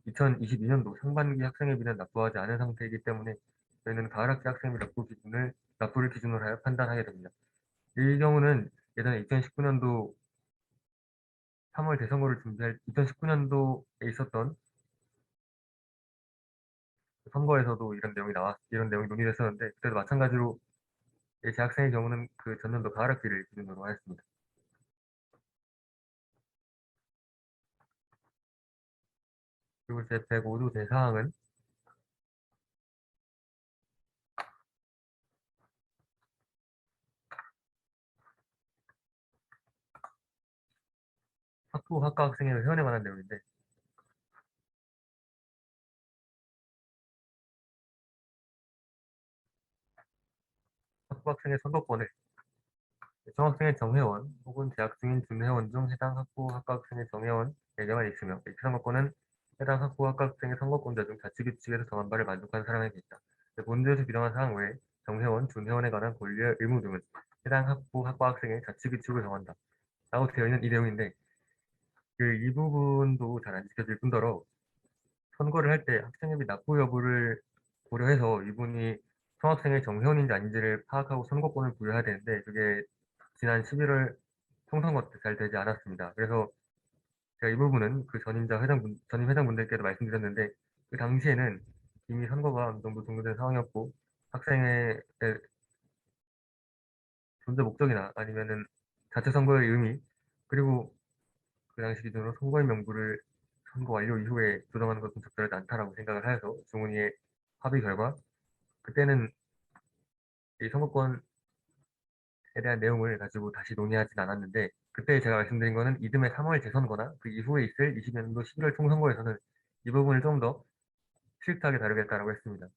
2022년도 상반기 학생회비는 납부하지 않은 상태이기 때문에 저희는 가을 학기 학생회비 납부를 기준으로 하여 판단하게 됩니다. 이 경우는 예전에 2019년도 3월 대선거를 준비할 2019년도에 있었던 선거에서도 이런 내용이 논의됐었는데 그때도 마찬가지로 재학생의 경우는 그 전년도 가을 학기를 기준으로 하였습니다. 그리고 제 105조 대사항은 학부 학과 학생의 회원에 관한 내용인데 학부 학생의 선거권을 중학생의 정회원 혹은 재학 중인 준회원 중 해당 학부 학과 학생의 정회원에게만 있으며 이 선거권은 해당 학부 학과 학생의 선거권자 중 자치규칙에서 정한 바를 만족하는 사람에게 있다. 본조에서 규정한 사항 외에 정회원, 준회원에 관한 권리와 의무 등은 해당 학부 학과 학생의 자치규칙으로 정한다. 라고 되어 있는 이 내용인데 이 부분도 잘 안 지켜질 뿐더러 선거를 할 때 학생회비 납부 여부를 고려해서 이분이 총학생의 정회원인지 아닌지를 파악하고 선거권을 부여해야 되는데 그게 지난 11월 총선거 때 잘 되지 않았습니다. 그래서 제가 이 부분은 그 전임 회장분들께도 말씀드렸는데 그 당시에는 이미 선거가 어느 정도 종료된 상황이었고 학생의 존재 목적이나 아니면은 자체 선거의 의미 그리고 그 당시 기준으로 선거인 명부를 선거 완료 이후에 조정하는 것은 적절하지 않다라고 생각을 하여서 주문위의 합의 결과 그때는 이 선거권에 대한 내용을 가지고 다시 논의하진 않았는데 그때 제가 말씀드린 거는 이듬해 3월 재선거나 그 이후에 있을 20년도 11월 총선거에서는 이 부분을 좀 더 스트릭트하게 다루겠다라고 했습니다.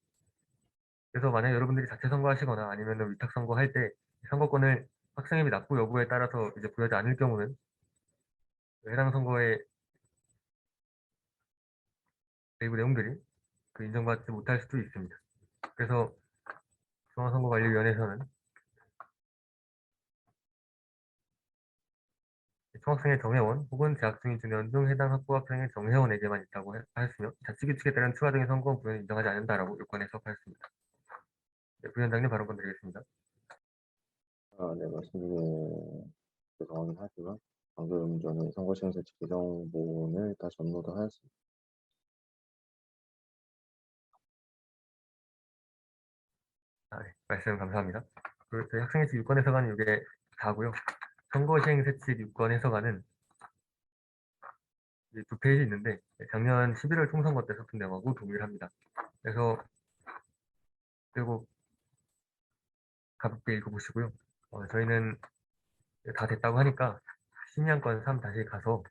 그래서 만약 여러분들이 자체 선거하시거나 아니면 위탁 선거할 때 선거권을 학생회비 납부 여부에 따라서 이제 부여하지 않을 경우는 해당 선거의 일부 내용들이 인정받지 못할 수도 있습니다. 그래서 중앙선거관리위원회에서는 총학생의 정회원 혹은 재학 중인 준회원 중 해당 학부 학생의 정회원에게만 있다고 하였으며 자치규칙에 따른 추가적인 선거권 부여는 인정하지 않는다라고 요건에 해석하였습니다. 네, 부위원장님 발언권 드리겠습니다. 네, 말씀 중에 죄송하긴 하지만 방금 전에 선거시행세칙 개정본을 다시 업로드하였습니다. 네, 말씀 감사합니다. 저희 학생회칙 유권 해석안은 이게 다고요. 선거시행세칙 유권 해석안은 이제 2페이지 있는데 작년 11월 총선거 때 썼던 내용하고 동일합니다. 그래서 그리고 가볍게 읽어보시고요. 저희는 다 됐다고 하니까 심의안건 3 다시 가서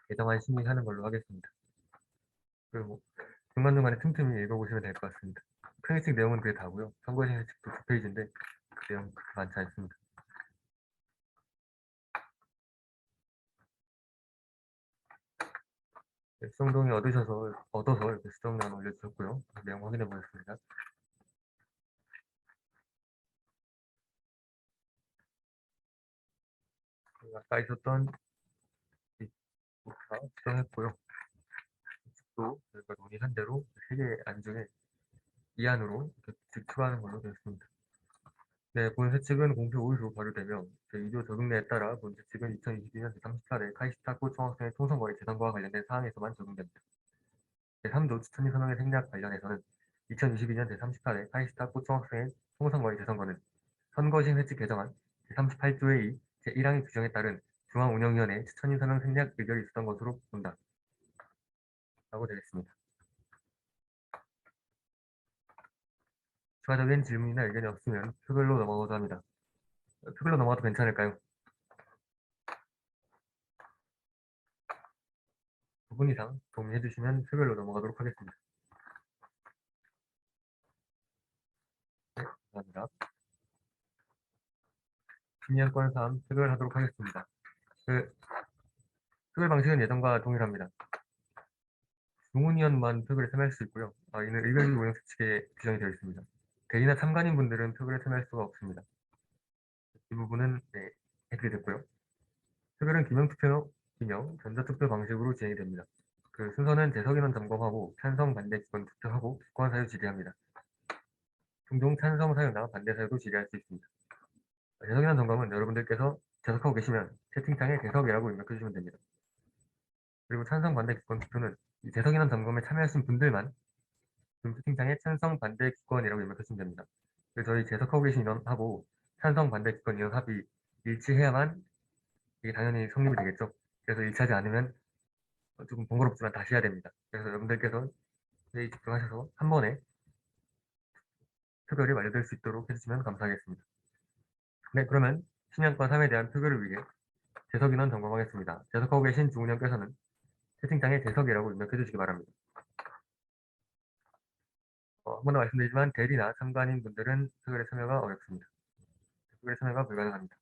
개정안 심의하는 걸로 하겠습니다. 그리고 중간중간에 틈틈이 읽어보시면 될 것 같습니다. 회칙 내용은 그게 다고요. 선거시행세칙도 2페이지인데 그 내용 그렇게 많지 않습니다. 네, 수정동의 얻어서 이렇게 수정란 올려주셨고요. 내용 확인해 보겠습니다. 아까 있었던 이 다 수정했고요. 또 저희가 논의한 대로 3개 안 중에 이 안으로 추가하는 걸로 되었습니다. 네, 본세칙은 공표 5일 후 발효되며 제2조 적용내에 따라 본세칙은 2022년 제38회 카이스트학부 총학생회 총선거의 재선거와 관련된 사항에서만 적용됩니다. 제3조 추천인 선언의 생략 관련해서는 2022년 제38회 카이스트학부 총학생회 총선거의 재선거는 선거시행세칙 개정안 제38조의 2 제1항의 규정에 따른 중앙운영위원회 추천인 선언 생략 의결이 있었던 것으로 본다. 라고 되겠습니다. 추가적인 질문이나 의견이 없으면 표결로 넘어가고자 합니다. 표결로 넘어가도 괜찮을까요? 9분 이상 동의해 주시면 표결로 넘어가도록 하겠습니다. 네, 감사합니다. 심의안건 3 표결하도록 하겠습니다. 표결 방식은 예전과 동일합니다. 중훈위원만 표결에 참여할 수 있고요. 이는 의결기 운영 수칙에 규정이 되어 있습니다. 대리나 참관인 분들은 표결에 참여할 수가 없습니다. 이 부분은 해결됐고요. 표결은 기명투표, 전자투표 방식으로 진행이 됩니다. 그 순서는 재석인원 점검하고 찬성 반대 기권 투표하고 기권 사유 질의합니다. 종종 찬성 사유나 반대 사유도 질의할 수 있습니다. 재석인원 점검은 여러분들께서 재석하고 계시면 채팅창에 재석이라고 입력해 주시면 됩니다. 그리고 찬성 반대 기권 투표는 이 재석인원 점검에 참여하신 분들만 채팅창에 찬성 반대 기권이라고 입력해 주시면 됩니다. 그래서 저희 재석하고 계신 인원하고 찬성 반대 기권 인원 합이 일치해야만 이게 당연히 성립이 되겠죠. 그래서 일치하지 않으면 조금 번거롭지만 다시 해야 됩니다. 그래서 여러분들께서 회의 집중하셔서 한 번에 표결이 완료될 수 있도록 해주시면 감사하겠습니다. 네, 그러면 신형권 3에 대한 표결을 위해 재석 인원 점검하겠습니다. 재석하고 계신 주운영께서는 채팅창에 재석이라고 입력해 주시기 바랍니다. 한 번 더 말씀드리지만 대리나 참관인 분들은 표결에 참여가 어렵습니다. 표결에 참여가 불가능합니다.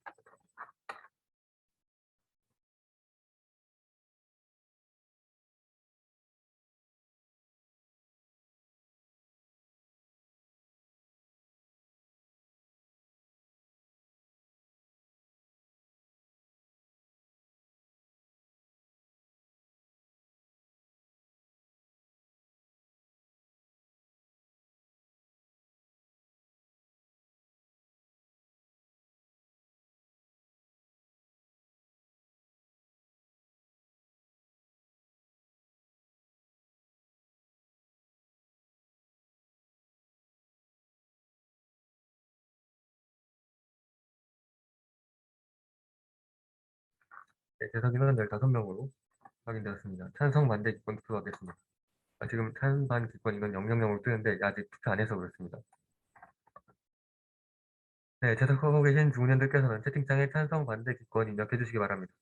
네, 재석 인원 15명으로 확인되었습니다. 찬성 반대 기권 투표하겠습니다. 지금 찬반 기권 인원 000으로 뜨는데 아직 투표 안 해서 그렇습니다. 네, 재석하고 계신 주문원들께서는 채팅창에 찬성 반대 기권 입력해 주시기 바랍니다.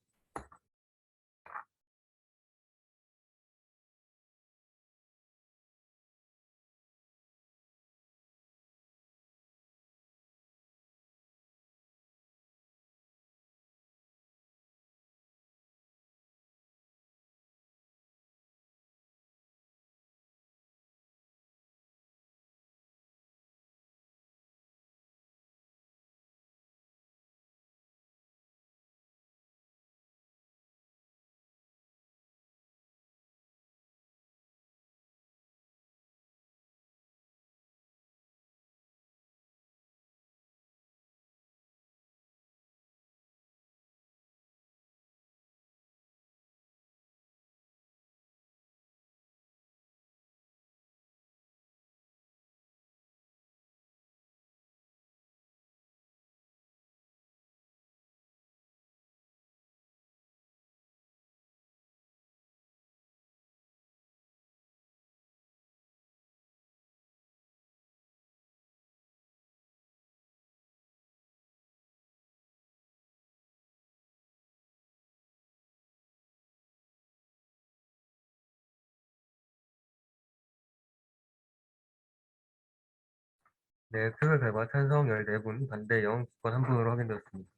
네, 표결 결과 찬성 14분, 반대 0, 기권 1분으로 확인되었습니다.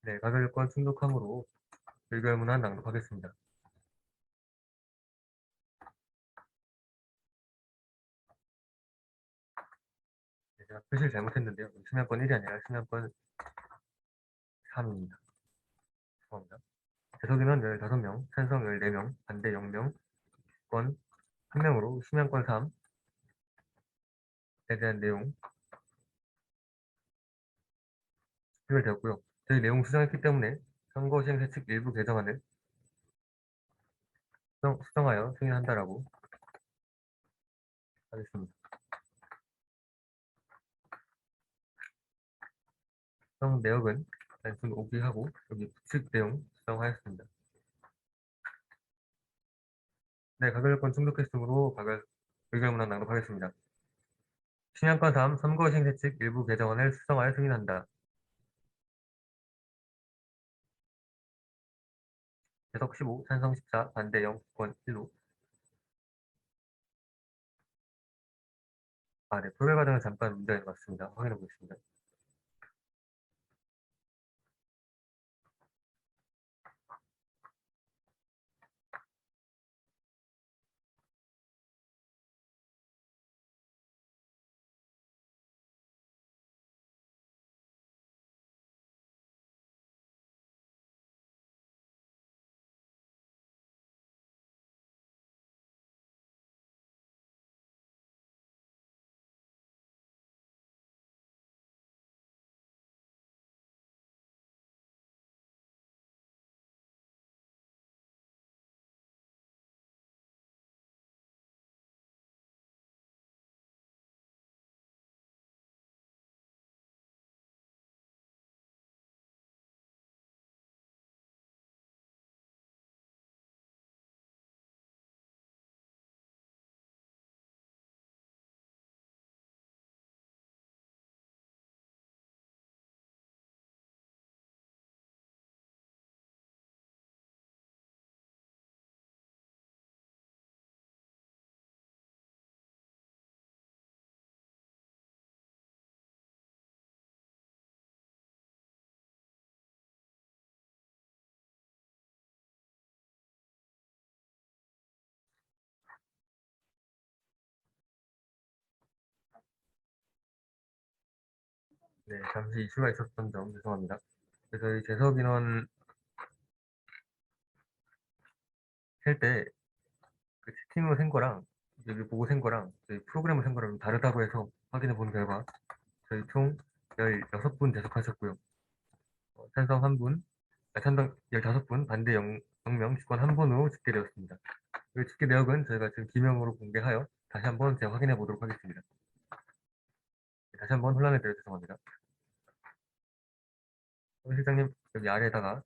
네, 가결권 충족함으로 의결문안 낭독하겠습니다. 네, 제가 표시를 잘못했는데요. 심야권 1이 아니라 심야권 3입니다. 죄송합니다. 재석인원 15명, 찬성 14명, 반대 0명, 기권 1명으로 심야권 3에 대한 내용 표결되었고요. 저희 내용 수정했기 때문에 선거 시행 세칙 일부 개정안을 수정하여 승인한다라고 하겠습니다. 수정 내역은 단순 오기하고 여기 부칙 내용 수정하였습니다. 네, 가결권 충족했으므로 의결문안 낭독하겠습니다. 신양권 3 선거 시행 세칙 일부 개정안을 수정하여 승인한다. 재석 15, 찬성 14, 반대 0, 기권 1로. 네, 표결 과정은 잠깐 문제가 있는 것 같습니다. 확인해 보겠습니다. 네, 잠시 이슈가 있었던 점 죄송합니다. 그래서 이 재석 인원 셀 때 그 채팅으로 센 거랑 여기 보고 센 거랑 저희 프로그램을 센 거랑 다르다고 해서 확인해 본 결과 저희 총 16분 재석하셨고요. 찬성 1분, 찬성 15분, 반대 0명, 주권 1번으로 집계되었습니다. 이 집계 내역은 저희가 지금 기명으로 공개하여 다시 한번 재확인해 보도록 하겠습니다. 다시 한번 혼란을 드려 죄송합니다. 실장님 여기 아래에다가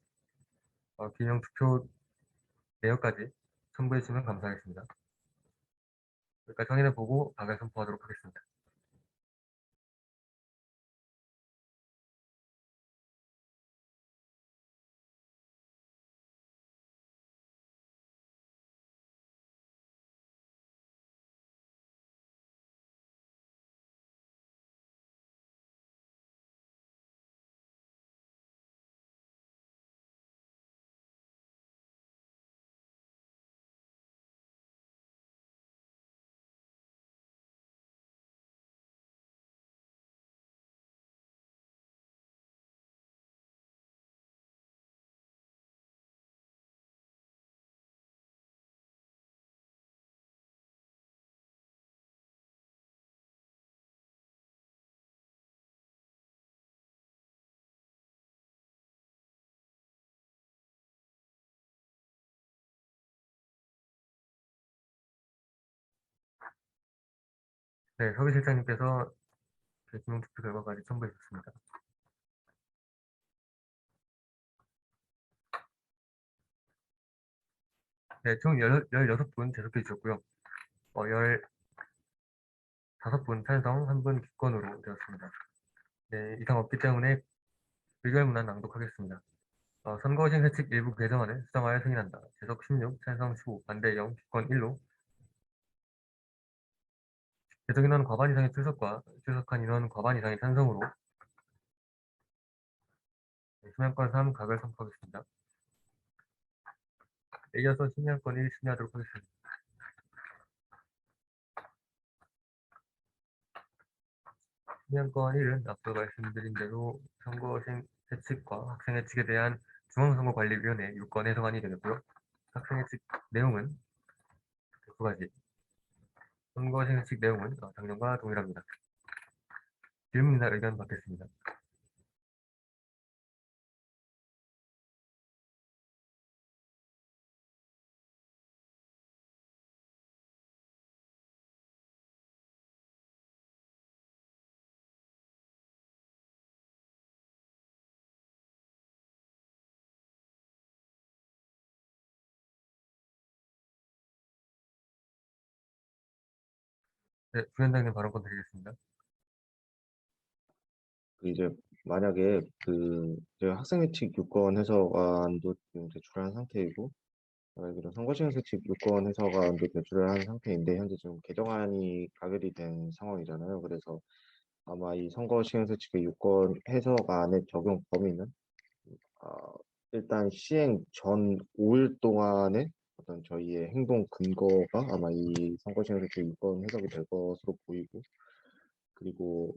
기명 투표 내역까지 첨부해 주시면 감사하겠습니다. 여기까지 확인해 보고 가결 선포하도록 하겠습니다. 네, 서기 실장님께서 기명 투표 결과까지 첨부해 주셨습니다. 네, 총 16분 재속해 주셨고요. 15분 찬성, 1분 기권으로 되었습니다. 네, 이상 없기 때문에 의결문안 낭독하겠습니다. 선거 시행사칙 일부 개정안을 수정하여 승인한다. 재석 16, 찬성 15, 반대 0, 기권 1로 재석 인원 과반 이상의 출석과 출석한 인원 과반 이상의 찬성으로 심의안건 3 가결 선포하겠습니다. 이어서 심의안건 1 심의하도록 하겠습니다. 심의안건 1은 앞서 말씀드린 대로 선거 시행사칙과 학생회칙에 대한 중앙선거관리위원회 유권 해석안이 되겠고요. 학생회칙 내용은 두 가지. 선거 시행사칙 내용은 작년과 동일합니다. 질문이나 의견 받겠습니다. 네, 부위원장님 발언권 드리겠습니다. 이제 만약에 이제 학생회칙 유권 해석안도 지금 제출한 상태이고, 이런 선거시행사칙 유권 해석안도 제출을 한 상태인데 현재 지금 개정안이 가결이 된 상황이잖아요. 그래서 아마 이 선거시행사칙의 유권 해석안의 적용 범위는 일단 시행 전 5일 동안의 어떤 저희의 행동 근거가 아마 이 선거시행사칙 유권 해석이 될 것으로 보이고, 그리고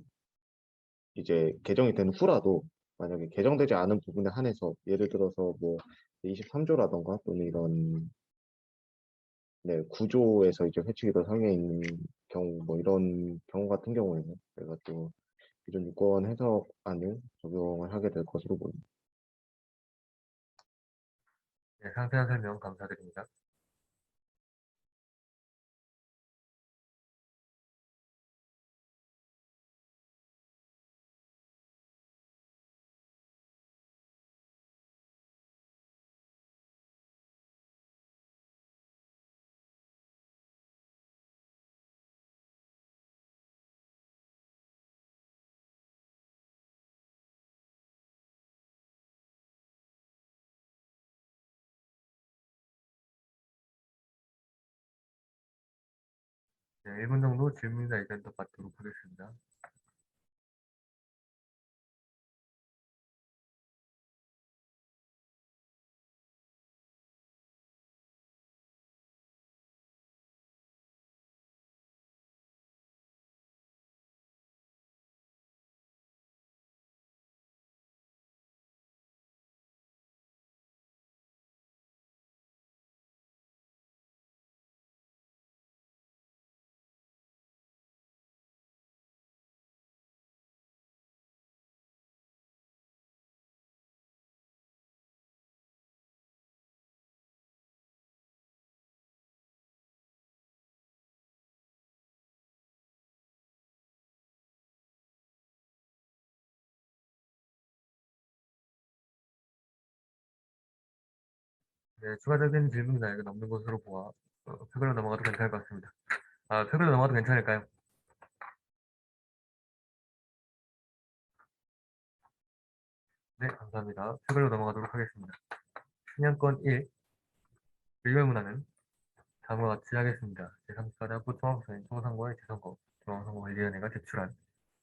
이제 개정이 된 후라도 만약에 개정되지 않은 부분에 한해서 예를 들어서 뭐 23조라던가 또는 이런 네, 구조에서 이제 회칙이 더 상해 있는 경우 뭐 이런 경우 같은 경우에는 저희가 또 이런 유권 해석안을 적용을 하게 될 것으로 보입니다. 네, 상세한 설명 감사드립니다. 네, 1분 정도 질문이나 의견도 받도록 하겠습니다. 네, 추가적인 질문이나 이건 없는 것으로 보아 표결로 넘어가도 괜찮을 것 같습니다. 표결로 넘어가도 괜찮을까요? 네, 감사합니다. 표결로 넘어가도록 하겠습니다. 신년권 1, 의결문안은 다음과 같이 하겠습니다. 제34대 학부 총학생 총선거의 재선거, 중앙선거관리위원회가 제출한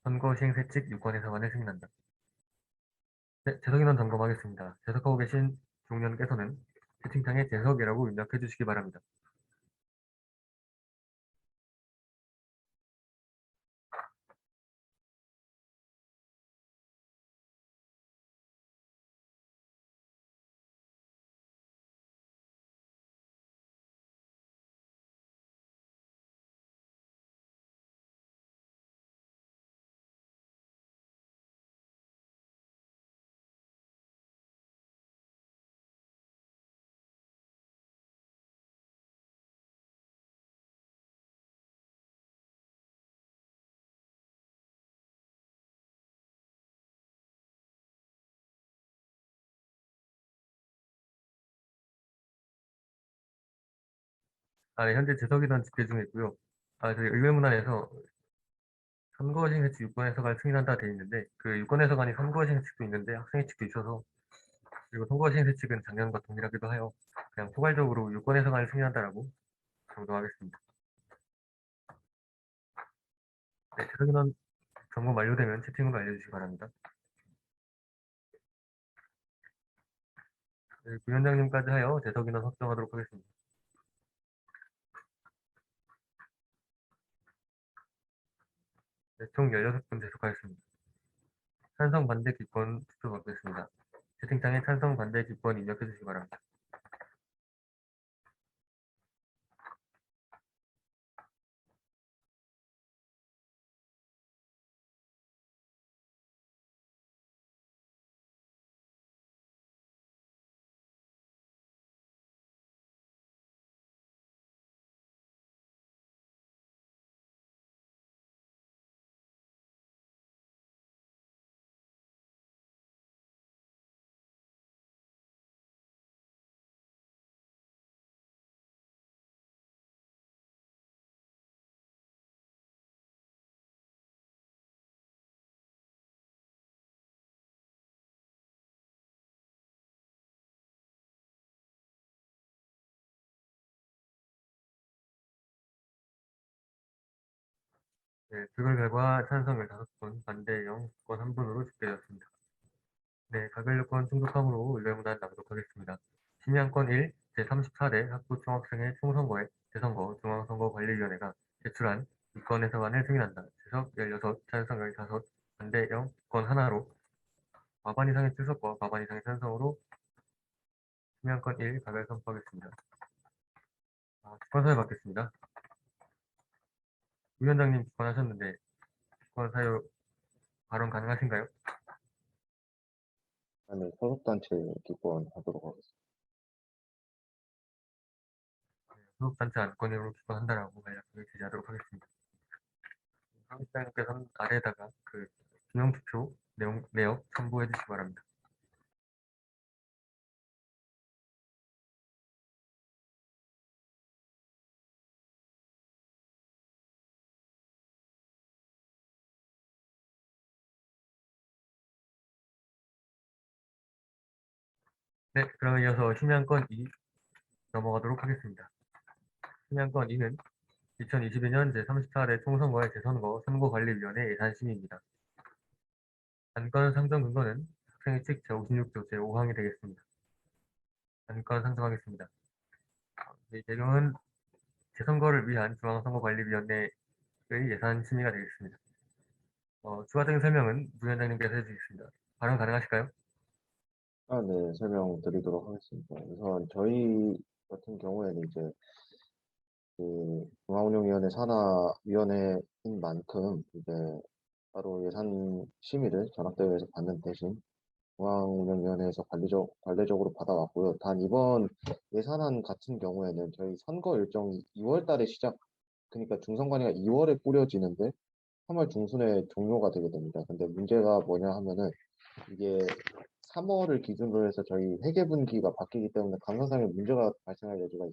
선거 시행세칙 유권 해석안을 승인한다. 네, 재석인원 점검하겠습니다. 재석하고 계신 종련께서는 채팅창에 재석이라고 입력해 주시기 바랍니다. 네, 현재 재석인원 집계 중에 있고요. 저희 의결문안에서 선거 시행세칙 유권 해석안 승인한다 되어 있는데 그 유권 해석안이 선거 시행세칙도 있는데 학생의 측도 있어서 그리고 선거 시행세칙은 작년과 동일하기도 하여 그냥 포괄적으로 유권 해석안을 승인한다라고 정정하겠습니다. 네, 재석인원 점검 완료되면 채팅으로 알려주시기 바랍니다. 네, 부위원장님까지 하여 재석인원 확정하도록 하겠습니다. 네, 총 16분 재속하였습니다. 찬성 반대 기권 투표 받겠습니다. 채팅창에 찬성 반대 기권 입력해 주시기 바랍니다. 네, 표결 결과 찬성 15분, 반대 0, 기권 1분으로 집계되었습니다. 네, 가결요건 충족함으로 의결문안 낭독 하겠습니다. 심의안건 1, 제34대 학부 총학생회 총선거에 재선거 중앙선거관리위원회가 제출한 이권 해석안을 승인한다. 재석 16, 찬성 15, 반대 0, 기권 하나로 과반 이상의 출석과 과반 이상의 찬성으로 심의안건 1 가결 선포하겠습니다. 기권 사유 받겠습니다. 위원장님 기권하셨는데 기권 사유 발언 가능하신가요? 네, 소속단체 기권하도록 하겠습니다. 소속단체 안건으로 기권한다라고 간략하게 제시하도록 하겠습니다. 사무장님께서는 아래에다가 그 기명투표 내역 첨부해 주시기 바랍니다. 네, 그러면 이어서 심의안건 2 넘어가도록 하겠습니다. 심의안건 2는 2022년 제34대 총선거의 재선거 선거관리위원회 예산심의입니다. 안건 상정 근거는 학생의 측 제56조 제5항이 되겠습니다. 안건 상정하겠습니다. 이 내용은 재선거를 위한 중앙선거관리위원회의 예산 심의가 되겠습니다. 추가적인 설명은 부위원장님께서 해주시겠습니다. 발언 가능하실까요? 네, 설명드리도록 하겠습니다. 우선 저희 같은 경우에는 이제 그 중앙운영위원회 산하위원회인 만큼 이제 따로 예산 심의를 전학대회에서 받는 대신 중앙운영위원회에서 관례적으로 받아왔고요. 단 이번 예산안 같은 경우에는 저희 선거 일정이 2월 달에 그러니까 중선관위가 2월에 꾸려지는데 3월 중순에 종료가 되게 됩니다. 근데 문제가 뭐냐 하면은 이게 3월을 기준으로 해서 저희 회계분기가 바뀌기 때문에 감사상의 문제가 발생할 여지가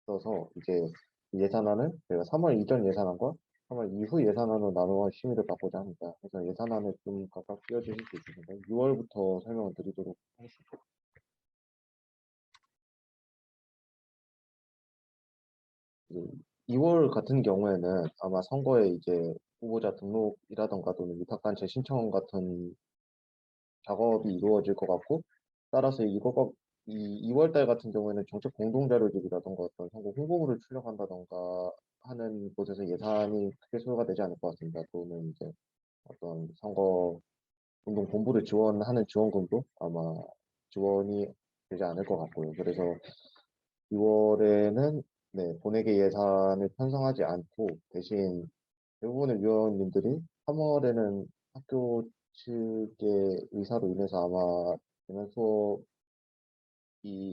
있어서 이제 이 예산안을 저희가 3월 이전 예산안과 3월 이후 예산안으로 나누어 심의를 받고자 합니다. 그래서 예산안을 좀 각각 띄워주실 수 있으신가요? 6월부터 설명을 드리도록 하겠습니다. 2월 같은 경우에는 아마 선거에 이제 후보자 등록이라던가 또는 위탁단체 신청 같은 작업이 이루어질 것 같고, 따라서 이거가 이 2월 달 같은 경우에는 정책 공동자료집이라던가 어떤 선거 홍보물을 출력한다던가 하는 곳에서 예산이 크게 소요가 되지 않을 것 같습니다. 또는 이제 어떤 선거 운동 본부를 지원하는 지원금도 아마 지원이 되지 않을 것 같고요. 그래서 6월에는 네, 본회계 예산을 편성하지 않고 대신 대부분의 위원님들이 3월에는 학교 측의 의사로 인해서 아마 대면 수업이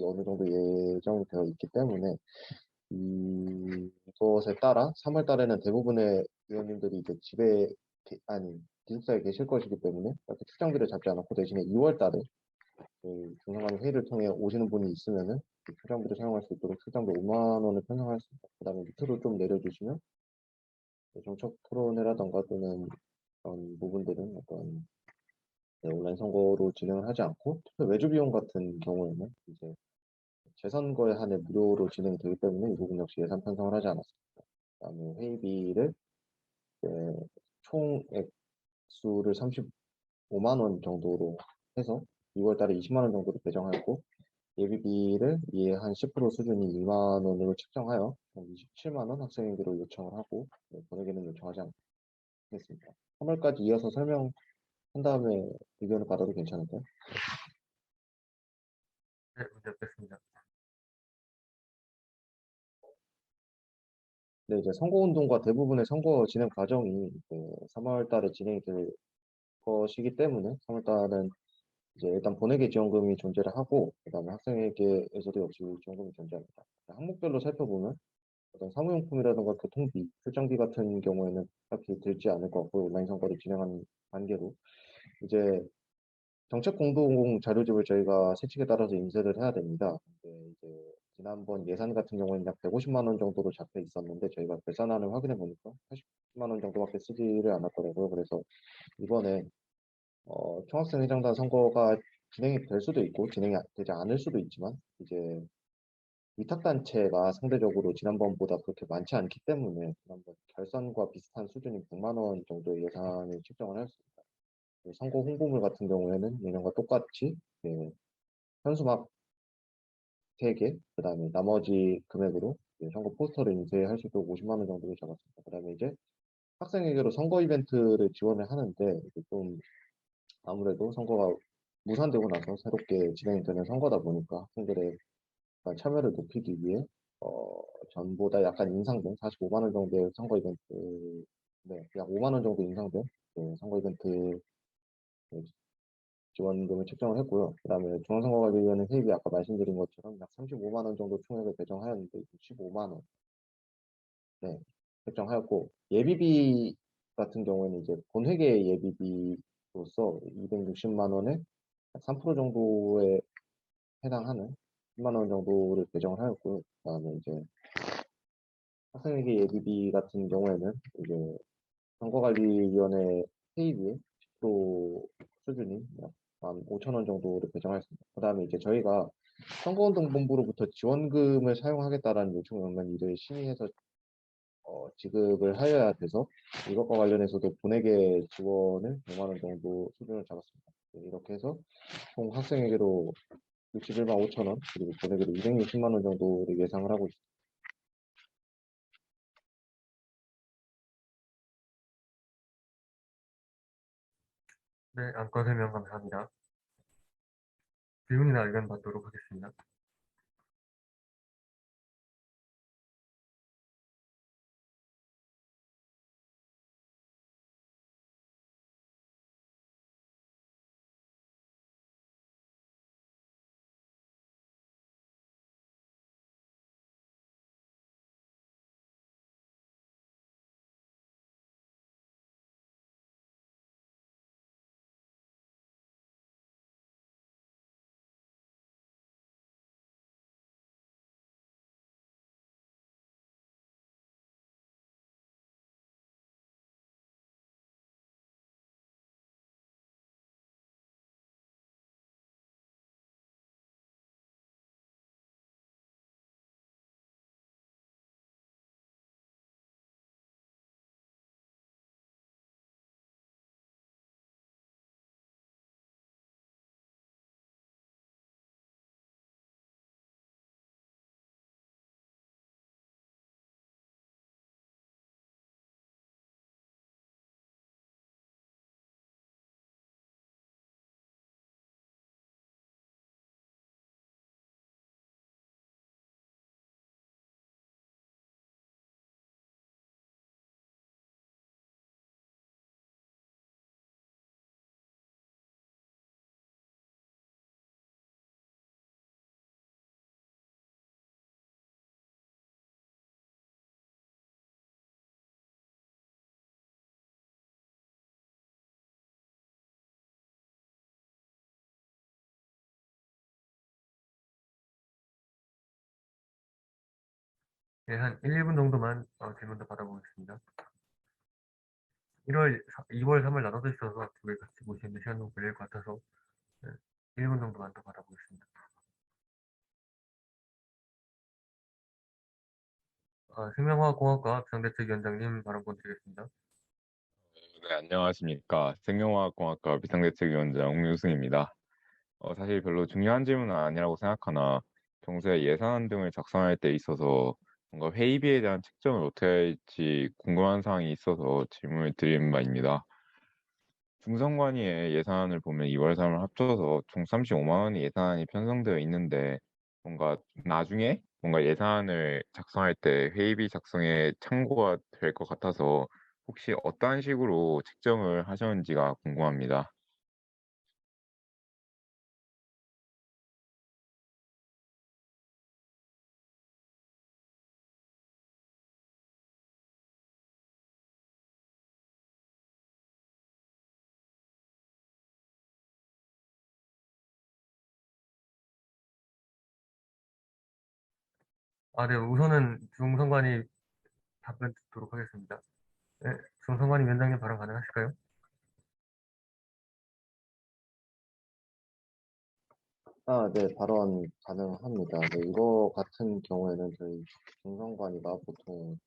어느 정도 예정이 되어 있기 때문에 이것에 따라 3월 달에는 대부분의 위원님들이 이제 집에 아니 기숙사에 계실 것이기 때문에 이렇게 출장비를 잡지 않았고 대신에 2월 달에 중상관 회의를 통해 오시는 분이 있으면은 그 출장비를 사용할 수 있도록 출장비 5만 원을 편성할 수 있다. 그다음에 밑으로 좀 내려주시면 정책 토론회라던가 또는 그런 부분들은 어떤 온라인 선거로 진행을 하지 않고 투표 외주 비용 같은 경우에는 이제 재선거에 한해 무료로 진행이 되기 때문에 이 부분 역시 예산 편성을 하지 않았습니다. 그다음에 회의비를 총 액수를 35만 원 정도로 해서 6월 달에 20만 원 정도로 배정하였고 예비비를 이에 한 10% 수준인 2만 원으로 책정하여 27만 원 학생에게로 요청을 하고 본회계는 요청하지 않겠습니다. 3월까지 이어서 설명한 다음에 의견을 받아도 괜찮을까요? 네, 문제 없겠습니다. 네, 이제 선거운동과 대부분의 선거 진행 과정이 3월 달에 진행이 될 것이기 때문에 3월 달은 이제 일단 본회계 지원금이 존재를 하고 그다음에 학생에게에서도 역시 지원금이 존재합니다. 항목별로 살펴보면 어떤 사무용품이라든가 교통비, 출장비 같은 경우에는 딱히 들지 않을 것 같고 온라인 선거를 진행하는 단계로 이제 정책 공동 자료집을 저희가 세칙에 따라서 인쇄를 해야 됩니다. 근데 이제 지난번 예산 같은 경우에는 약 150만 원 정도로 잡혀 있었는데 저희가 결산안을 확인해 보니까 80만 원 정도밖에 쓰지를 않았더라고요. 그래서 이번에 총학생회장단 선거가 진행이 될 수도 있고 진행이 되지 않을 수도 있지만 이제 위탁단체가 상대적으로 지난번보다 그렇게 많지 않기 때문에 지난번 결산과 비슷한 수준인 100만 원 정도의 예산을 책정을 할 수 있습니다. 선거 홍보물 같은 경우에는 예년과 똑같이 현수막 3개, 그 다음에 나머지 금액으로 선거 포스터를 인쇄할 수 있도록 50만 원 정도를 잡았습니다. 그 다음에 이제 학생에게로 선거 이벤트를 지원을 하는데 이게 좀 아무래도 선거가 무산되고 나서 새롭게 진행이 되는 선거다 보니까 학생들의 약간 참여를 높이기 위해 전보다 약간 인상된 45만 원 정도의 선거 이벤트, 네, 약 5만 원 정도 인상된 선거 이벤트 지원금을 책정을 했고요. 그 다음에 중앙선거관리위원회 회의비 아까 말씀드린 것처럼 약 35만 원 정도 총액을 배정하였는데 15만 원 네, 책정하였고 예비비 같은 경우에는 이제 본회계 예비비로서 260만 원에 3% 정도에 해당하는 10만 원 정도를 배정을 하였고요. 그다음에 이제 학생회계 예비비 같은 경우에는 이제 선거관리위원회 회의비의 10% 수준인 약 15,000원 정도를 배정하였습니다. 그다음에 이제 저희가 선거운동본부로부터 지원금을 사용하겠다라는 요청이 오면 이를 심의해서 지급을 하여야 돼서 이것과 관련해서도 본회계 지원을 100만 원 정도 수준을 잡았습니다. 이렇게 해서 총 학생에게로 61만 5천 원 그리고 본회계로 260만 원 정도를 예상을 하고 있습니다. 네, 안건 설명 감사합니다. 질문이나 의견 받도록 하겠습니다. 네, 한 1, 2분 정도만 질문도 받아보겠습니다. 2월, 3월 나눠져 있어서 두 개 같이 보시는데 시간 좀 걸릴 것 같아서 1분 정도만 더 받아보겠습니다. 생명화학공학과 비상대책위원장님 발언권 드리겠습니다. 네, 안녕하십니까. 생명화학공학과 비상대책위원장 홍유승입니다. 사실 별로 중요한 질문은 아니라고 생각하나 평소에 예산 등을 작성할 때 있어서 뭔가 회의비에 대한 책정을 어떻게 할지 궁금한 사항이 있어서 질문을 드린 바입니다. 중선관위의 예산을 보면 2월, 3월 합쳐서 총 35만 원의 예산안이 편성되어 있는데 뭔가 나중에 뭔가 예산을 작성할 때 회의비 작성에 참고가 될 것 같아서 혹시 어떠한 식으로 책정을 하셨는지가 궁금합니다. 네, 우선은 중선관위 답변 듣도록 하겠습니다. 네, 중선관위 위원장님 발언 가능하실까요? 네, 발언 가능합니다. 네, 이거 같은 경우에는 저희 중성관이가 보통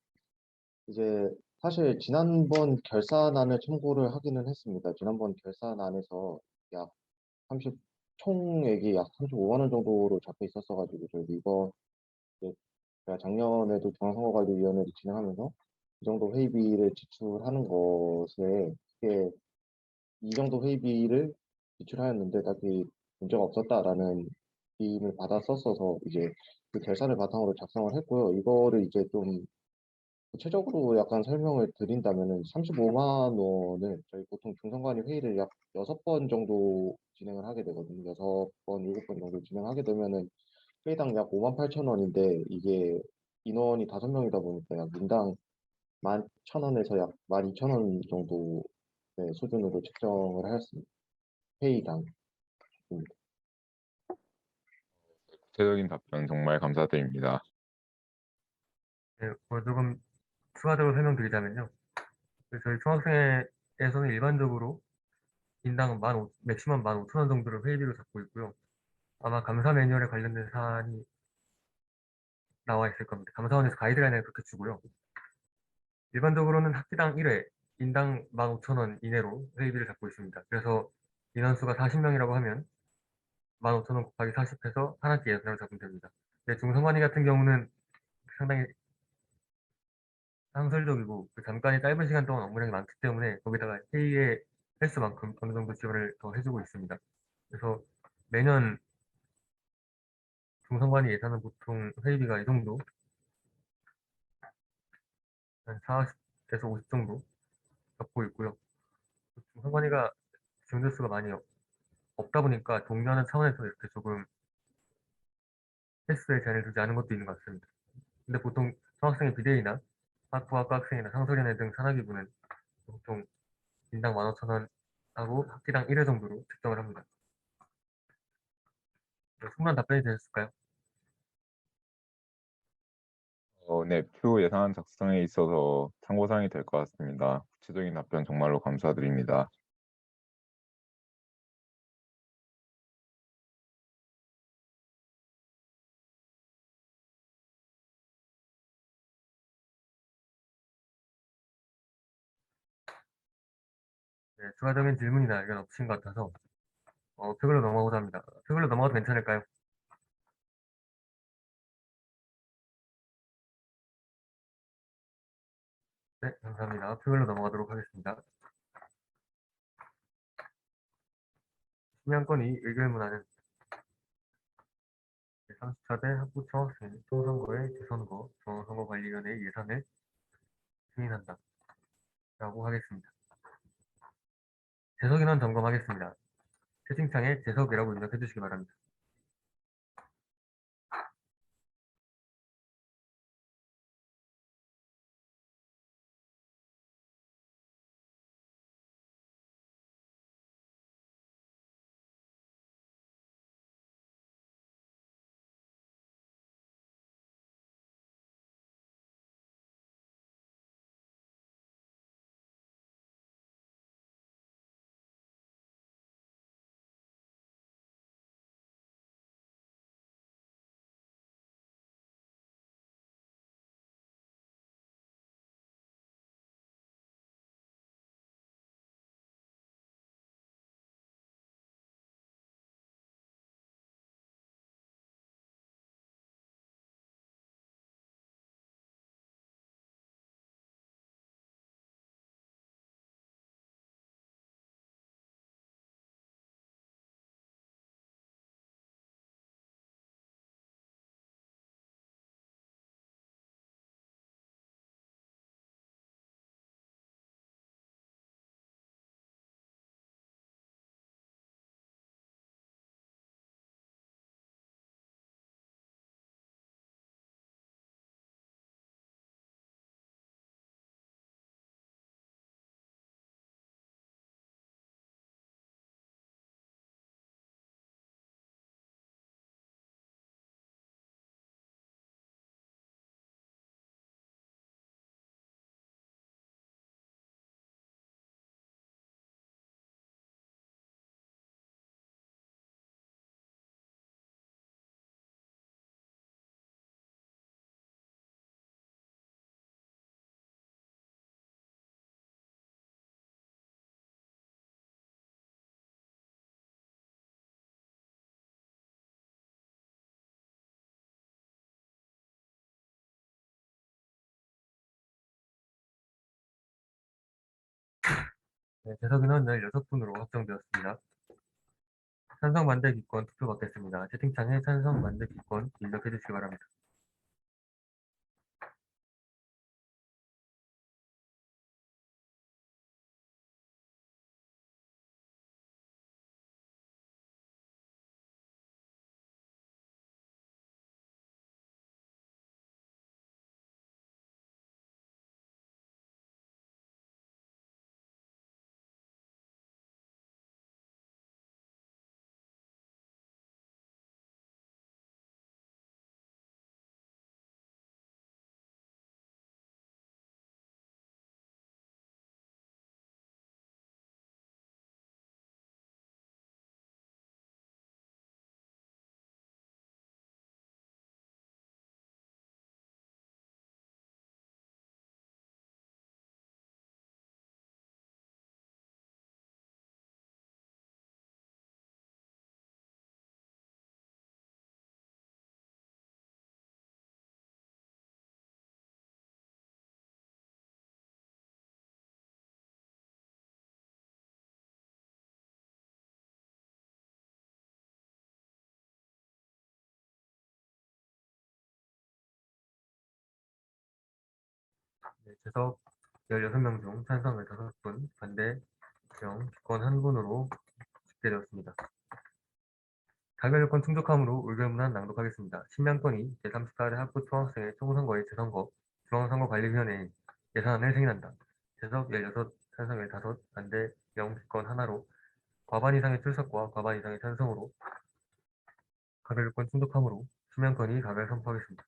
이제 사실 지난번 결산안을 참고를 하기는 했습니다. 지난번 결산안에서 약 30, 총액이 약 35만 원 정도로 잡혀 있었어가지고 저희 이거 이제 제가 작년에도 중앙선거관리위원회를 진행하면서 이 정도 회의비를 지출하는 것에 크게 이 정도 회의비를 지출하였는데 딱히 문제가 없었다라는 비임을 받았었어서 이제 그 결산을 바탕으로 작성을 했고요. 이거를 이제 좀 구체적으로 약간 설명을 드린다면은 35만 원을 저희 보통 중선관위 회의를 약 6번 정도 진행을 하게 되거든요. 6번, 7번 정도 진행하게 되면은 회의당 약 5만 8천 원인데 이게 인원이 5명이다 보니까 약 인당 11,000원에서 약 12,000원 정도 네, 수준으로 책정을 하였습니다. 회의당. 구체적인 답변 정말 감사드립니다. 네, 조금 추가적으로 설명드리자면요. 저희 총학생회에서는 일반적으로 인당 맥시멈 15,000원 정도를 회의비로 잡고 있고요. 아마 감사 매뉴얼에 관련된 사안이 나와 있을 겁니다. 감사원에서 가이드라인을 그렇게 주고요. 일반적으로는 학기당 1회 인당 15,000원 이내로 회의비를 잡고 있습니다. 그래서 인원수가 40명이라고 하면 15,000원 곱하기 40해서 한 학기 예산을 잡으면 됩니다. 근데 중성관위 같은 경우는 상당히 상설적이고 그 잠깐의 짧은 시간 동안 업무량이 많기 때문에 거기다가 회의의 횟수만큼 어느 정도 지원을 더 해주고 있습니다. 그래서 매년 중성관위 예산은 보통 회의비가 이 정도 한 40에서 50 정도 잡고 있고요. 중성관위가 지원자 수가 많이 없다 보니까 동료하는 차원에서 이렇게 조금 횟수에 제한을 두지 않은 것도 있는 것 같습니다. 근데 보통 중학생의 비대위나 학부학과 학생이나 상소연회 등 산하기부는 보통 인당 15,000원 하고 학기당 1회 정도로 책정을 합니다. 충분한 답변이 되셨을까요? 네, 표 예산 작성에 있어서 참고사항이 될 것 같습니다. 구체적인 답변 정말로 감사드립니다. 네, 추가적인 질문이나 의견 없으신 것 같아서 표결로 넘어가고자 합니다. 표결로 넘어가도 괜찮을까요? 네, 감사합니다. 표결로 넘어가도록 하겠습니다. 심양권이 의결문안은 제34대 학부총학생 총선거의 재선거 중앙선거관리위원회 예산을 승인한다. 라고 하겠습니다. 재석인원 점검하겠습니다. 채팅창에 재석이라고 입력해 주시기 바랍니다. 네, 재석인원 16분으로 확정되었습니다. 찬성 반대 기권 투표 받겠습니다. 채팅창에 찬성 반대 기권 입력해 주시기 바랍니다. 네, 재석 16명 중 찬성 15분, 반대 0, 기권 1분으로 집계되었습니다. 가결 요건 충족함으로 의결문안 낭독하겠습니다. 신명건이 제34대 학부 총학생회 총선거의 재선거, 중앙선거관리위원회에 예산안을 승인한다. 재석 16, 찬성 15, 반대 0, 기권 하나로 과반 이상의 출석과 과반 이상의 찬성으로 가결 요건 충족함으로 신명건이 가결 선포하겠습니다.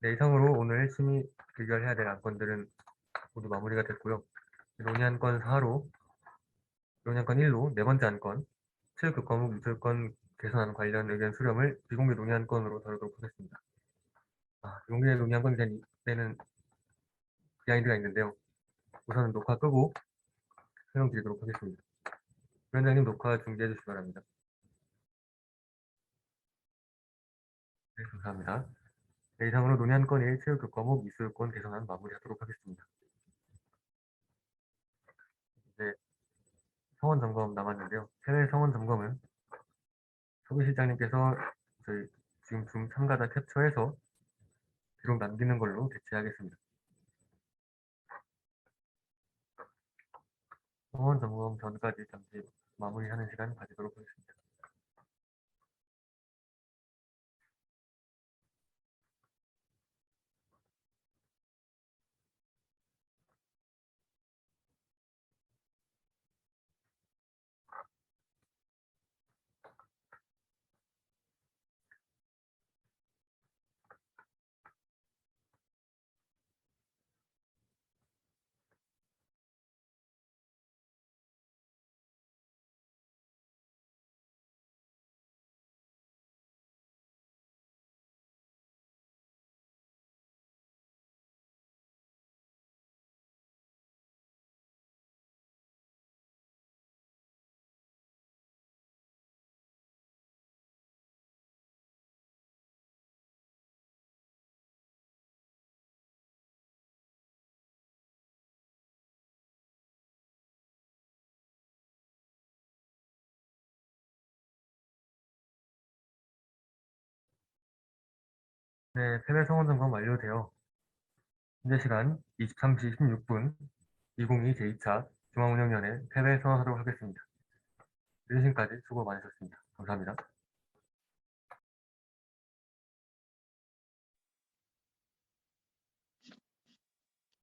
네, 이상으로 오늘 심의 의결해야 될 안건들은 모두 마무리가 됐고요. 논의안건 4로, 논의안건 1로 네 번째 안건, 체육교 과목 미술권 개선안 관련 의견 수렴을 비공개 논의안건으로 다루도록 하겠습니다. 비공개 논의안건이 되는 비하인드가 있는데요. 우선은 녹화 끄고 설명드리도록 하겠습니다. 위원장님 녹화 중지해 주시기 바랍니다. 네, 감사합니다. 네, 이상으로 논의안건 1 체육교 과목 미술권 개선안 마무리하도록 하겠습니다. 이제 성원 점검 남았는데요. 해외 성원 점검은 서구 실장님께서 저희 지금 줌 참가자 캡처해서 기록 남기는 걸로 대체하겠습니다. 성원 점검 전까지 잠시 마무리하는 시간 가지도록 하겠습니다. 네, 패배 성원 점검 완료되어 현재 시간 23시 16분 2022 제2차 중앙운영위원회 패배 선언하도록 하겠습니다. 늦은 시간까지 수고 많으셨습니다. 감사합니다.